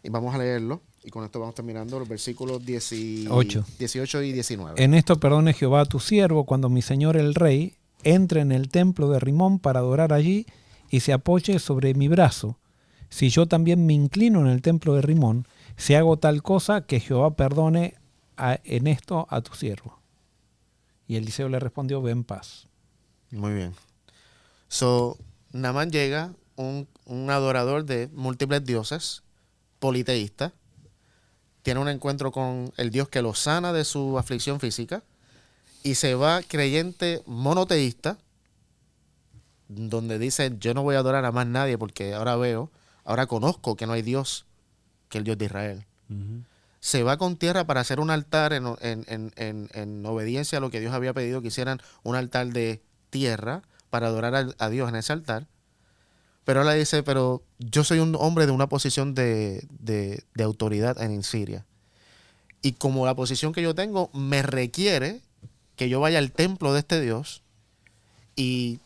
Y vamos a leerlo. Y con esto vamos terminando los versículos 18 y 19. En esto perdone Jehová a tu siervo cuando mi señor el rey entre en el templo de Rimón para adorar allí y se apoye sobre mi brazo. Si yo también me inclino en el templo de Rimón, si hago tal cosa, que Jehová perdone en esto a tu siervo. Y Eliseo le respondió, ve en paz. Muy bien. Naamán llega, un adorador de múltiples dioses, politeísta, tiene un encuentro con el Dios que lo sana de su aflicción física y se va creyente monoteísta, donde dice, yo no voy a adorar a más nadie porque ahora conozco que no hay Dios que el Dios de Israel. Se va con tierra para hacer un altar en obediencia a lo que Dios había pedido, que hicieran un altar de tierra para adorar a Dios en ese altar. Pero ahora dice, pero yo soy un hombre de una posición de autoridad en Siria. Y como la posición que yo tengo me requiere que yo vaya al templo de este Dios y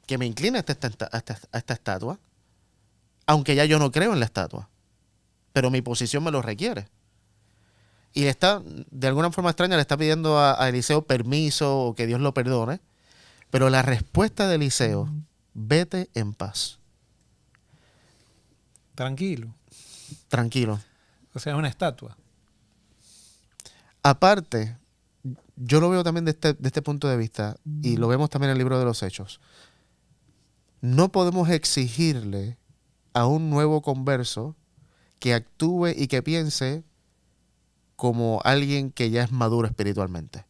que me incline a esta estatua, aunque ya yo no creo en la estatua. Pero mi posición me lo requiere. Y de alguna forma extraña, le está pidiendo a Eliseo permiso o que Dios lo perdone. Pero la respuesta de Eliseo, vete en paz. Tranquilo. O sea, una estatua. Aparte, yo lo veo también de este punto de vista, y lo vemos también en el libro de los Hechos. No podemos exigirle a un nuevo converso que actúe y que piense como alguien que ya es maduro espiritualmente.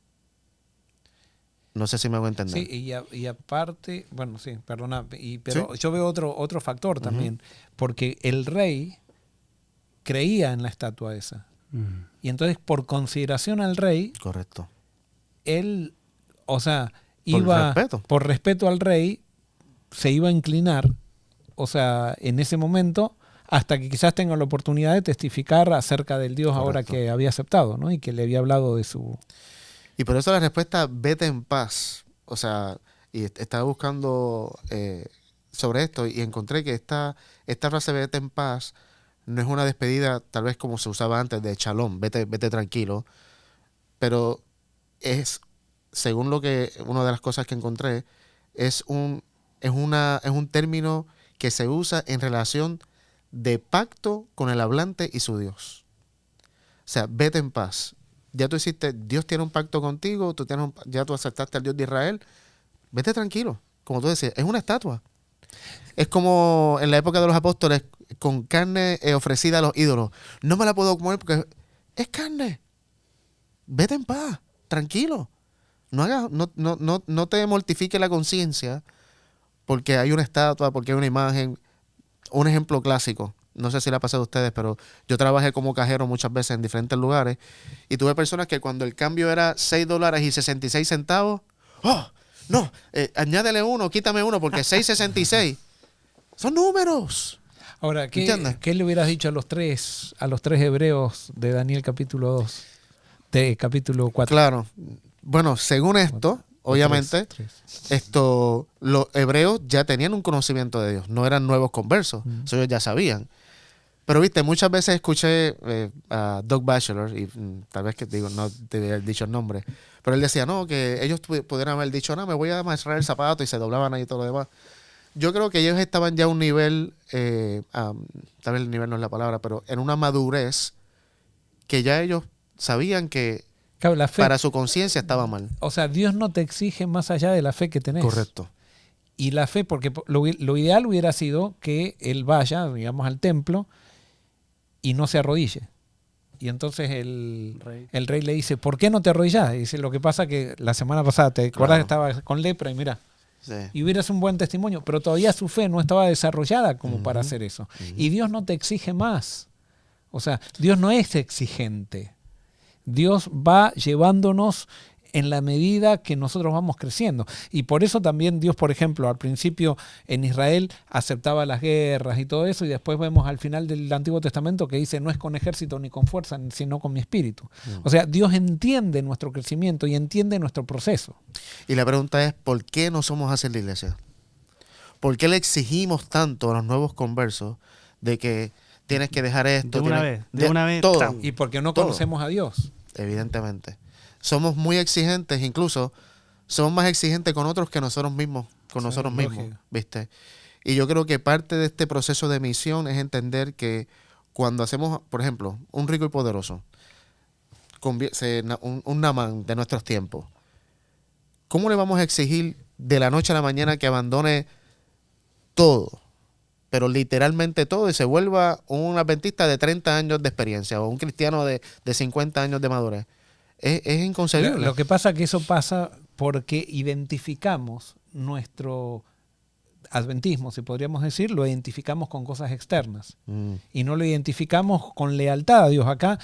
No sé si me hago entender. Sí, y aparte, bueno, sí, perdona, pero ¿sí? Yo veo otro factor también, porque el rey creía en la estatua esa. Y entonces, por consideración al rey, Correcto. él, o sea, respeto. por respeto al rey, se iba a inclinar, o sea, en ese momento, hasta que quizás tenga la oportunidad de testificar acerca del Dios ahora Correcto. que había aceptado, ¿no? Y que le había hablado de su... Y por eso la respuesta, vete en paz. O sea, y estaba buscando sobre esto y encontré que esta frase, vete en paz, no es una despedida tal vez como se usaba antes de shalom, vete tranquilo, pero es, según una de las cosas que encontré, es un término que se usa en relación de pacto con el hablante y su Dios. O sea, vete en paz. Ya tú hiciste, Dios tiene un pacto contigo, ya tú aceptaste al Dios de Israel, vete tranquilo. Como tú decías, es una estatua. Es como en la época de los apóstoles, con carne ofrecida a los ídolos. No me la puedo comer porque es carne. Vete en paz, tranquilo. No te mortifique la conciencia porque hay una estatua, porque hay una imagen. Un ejemplo clásico, no sé si le ha pasado a ustedes, pero yo trabajé como cajero muchas veces en diferentes lugares y tuve personas que cuando el cambio era $6.66, ¡oh! No, añádele uno, quítame uno porque 6.66 son números. Ahora, ¿Entiendes? ¿qué le hubieras dicho a los tres hebreos de Daniel capítulo 2, de capítulo 4? Claro. Bueno, según esto, obviamente, los hebreos ya tenían un conocimiento de Dios, no eran nuevos conversos, eso ellos ya sabían. Pero viste, muchas veces escuché a Doug Batchelor, y tal vez que digo, no te había dicho el nombre, pero él decía, no, que ellos pudieran haber dicho, no, me voy a amarrar el zapato y se doblaban ahí y todo lo demás. Yo creo que ellos estaban ya a un nivel, tal vez el nivel no es la palabra, pero en una madurez que ya ellos sabían que Claro, la fe, para su conciencia estaba mal. o sea, Dios no te exige más allá de la fe que tenés. Correcto. Y la fe, porque lo ideal hubiera sido que él vaya, digamos, al templo y no se arrodille. Y entonces el rey le dice, ¿por qué no te arrodillas? Y dice, lo que pasa que la semana pasada, ¿te acuerdas que estaba con lepra? Y mira, Sí. y hubieras un buen testimonio, pero todavía su fe no estaba desarrollada como para hacer eso. Y Dios no te exige más. O sea, Dios no es exigente. Dios va llevándonos en la medida que nosotros vamos creciendo. Y por eso también Dios, por ejemplo, al principio en Israel aceptaba las guerras y todo eso, y después vemos al final del Antiguo Testamento que dice, no es con ejército ni con fuerza, sino con mi espíritu. O sea, Dios entiende nuestro crecimiento y entiende nuestro proceso. Y la pregunta es, ¿por qué no somos así en la iglesia? ¿Por qué le exigimos tanto a los nuevos conversos de que tienes que dejar esto? De una vez. Todo. ¡Tam! Y porque no Todo. conocemos a Dios. Evidentemente. Somos muy exigentes, incluso somos más exigentes con otros que nosotros mismos, con Sí, nosotros lógico. mismos, ¿viste? Y yo creo que parte de este proceso de misión es entender que cuando hacemos, por ejemplo, un rico y poderoso, un Naamán de nuestros tiempos, ¿cómo le vamos a exigir de la noche a la mañana que abandone todo, pero literalmente todo, y se vuelva un adventista de 30 años de experiencia o un cristiano de 50 años de madurez? Es inconcebible. Lo que pasa es que eso pasa porque identificamos nuestro adventismo, si podríamos decir, lo identificamos con cosas externas y no lo identificamos con lealtad a Dios. Acá,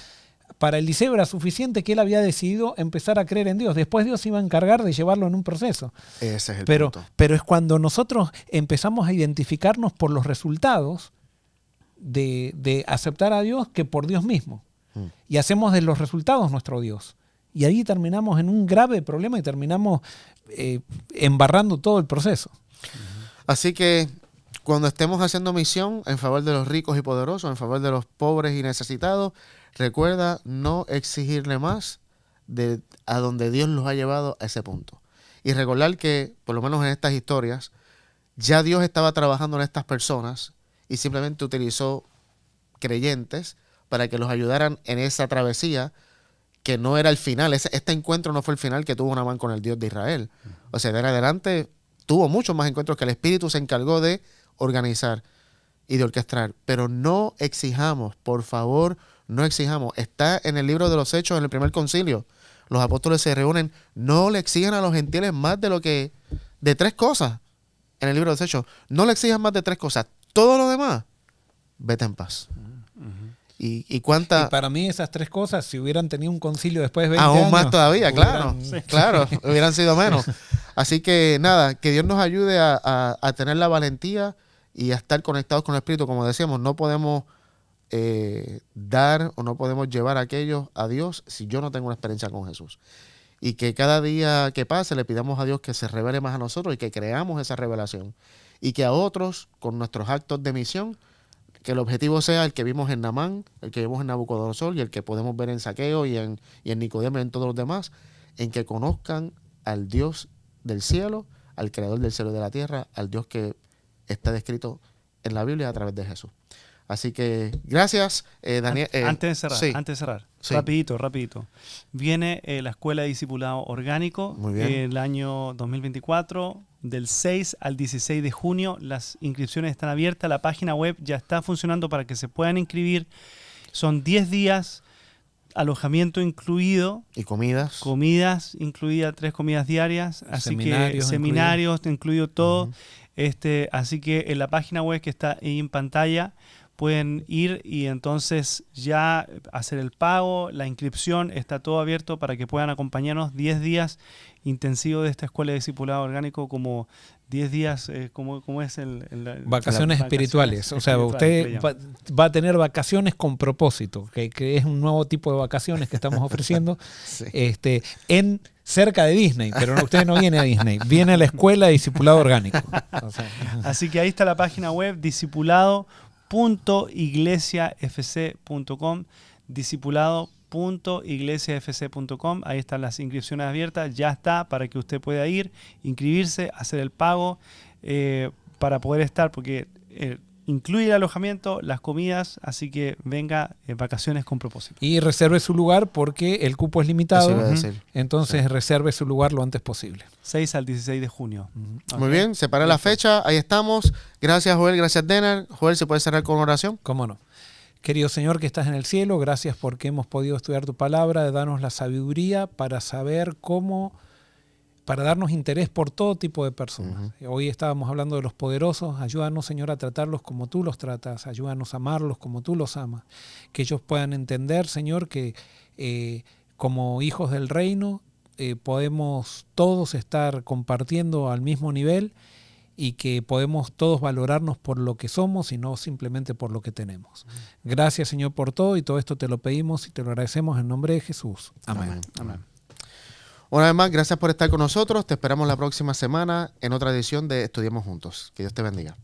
para Eliseo era suficiente que él había decidido empezar a creer en Dios. Después Dios se iba a encargar de llevarlo en un proceso. Ese es el Pero es cuando nosotros empezamos a identificarnos por los resultados de aceptar a Dios que por Dios mismo. Y hacemos de los resultados nuestro Dios. Y ahí terminamos en un grave problema y terminamos embarrando todo el proceso. Así que cuando estemos haciendo misión en favor de los ricos y poderosos, en favor de los pobres y necesitados, recuerda no exigirle más de a donde Dios los ha llevado a ese punto. Y recordar que, por lo menos en estas historias, ya Dios estaba trabajando en estas personas y simplemente utilizó creyentes para que los ayudaran en esa travesía que no era el final. Este encuentro no fue el final que tuvo Naamán con el Dios de Israel. O sea, de en adelante tuvo muchos más encuentros que el Espíritu se encargó de organizar y de orquestar. Pero no exijamos, por favor, no exijamos. Está en el libro de los Hechos, en el primer concilio. Los apóstoles se reúnen, no le exijan a los gentiles más de 3 cosas. En el libro de los Hechos, no le exijan más de 3 cosas. Todo lo demás, vete en paz. Y cuánta... Y para mí esas tres cosas, si hubieran tenido un concilio después de 20 aún años... más todavía, claro. hubieran- Claro, hubieran sido menos. Así que nada, que Dios nos ayude a tener la valentía y a estar conectados con el Espíritu. Como decíamos, no podemos dar o no podemos llevar a aquellos a Dios si yo no tengo una experiencia con Jesús. Y que cada día que pase le pidamos a Dios que se revele más a nosotros y que creamos esa revelación. Y que a otros, con nuestros actos de misión, que el objetivo sea el que vimos en Naamán, el que vimos en Nabucodonosor y el que podemos ver en Zaqueo y en Nicodemo y en todos los demás, en que conozcan al Dios del cielo, al creador del cielo y de la tierra, al Dios que está descrito en la Biblia a través de Jesús. Así que gracias, Daniel. Antes de cerrar, Sí. rapidito. Viene la Escuela de Discipulado Orgánico Muy bien. el año 2024, del 6 al 16 de junio. Las inscripciones están abiertas, la página web ya está funcionando para que se puedan inscribir. Son 10 días, alojamiento incluido, Y comidas. comidas incluidas, 3 comidas diarias, así que seminarios, incluido todo. Ujú. Así que en la página web que está ahí en pantalla pueden ir y entonces ya hacer el pago, la inscripción, está todo abierto para que puedan acompañarnos 10 días intensivos de esta escuela de discipulado orgánico, como 10 días, como es Vacaciones espirituales. O sea, usted va a tener vacaciones con propósito, que es un nuevo tipo de vacaciones que estamos ofreciendo Sí. en cerca de Disney, pero usted no viene a Disney, viene a la escuela de discipulado orgánico. O sea, Así que ahí está la página web, discipulado.iglesiafc.com, discipulado.iglesiafc.com. Ahí están las inscripciones abiertas, ya está para que usted pueda ir, inscribirse, hacer el pago para poder estar, porque incluye el alojamiento, las comidas, así que venga, vacaciones con propósito. y reserve su lugar porque el cupo es limitado, Eso iba a decir. entonces reserve su lugar lo antes posible. 6 al 16 de junio. Muy Ok. bien, separa la fecha, ahí estamos. Gracias, Joel, gracias, Denar. Joel, ¿se puede cerrar con oración? ¿Cómo no? Querido Señor que estás en el cielo, gracias porque hemos podido estudiar tu palabra, danos la sabiduría para saber cómo, para darnos interés por todo tipo de personas. Hoy estábamos hablando de los poderosos, ayúdanos, Señor, a tratarlos como tú los tratas, ayúdanos a amarlos como tú los amas, que ellos puedan entender, Señor, que como hijos del reino podemos todos estar compartiendo al mismo nivel y que podemos todos valorarnos por lo que somos y no simplemente por lo que tenemos. Gracias, Señor, por todo, y todo esto te lo pedimos y te lo agradecemos en nombre de Jesús. Amén. Amén. Una vez más, gracias por estar con nosotros. Te esperamos la próxima semana en otra edición de Estudiemos Juntos. Que Dios te bendiga.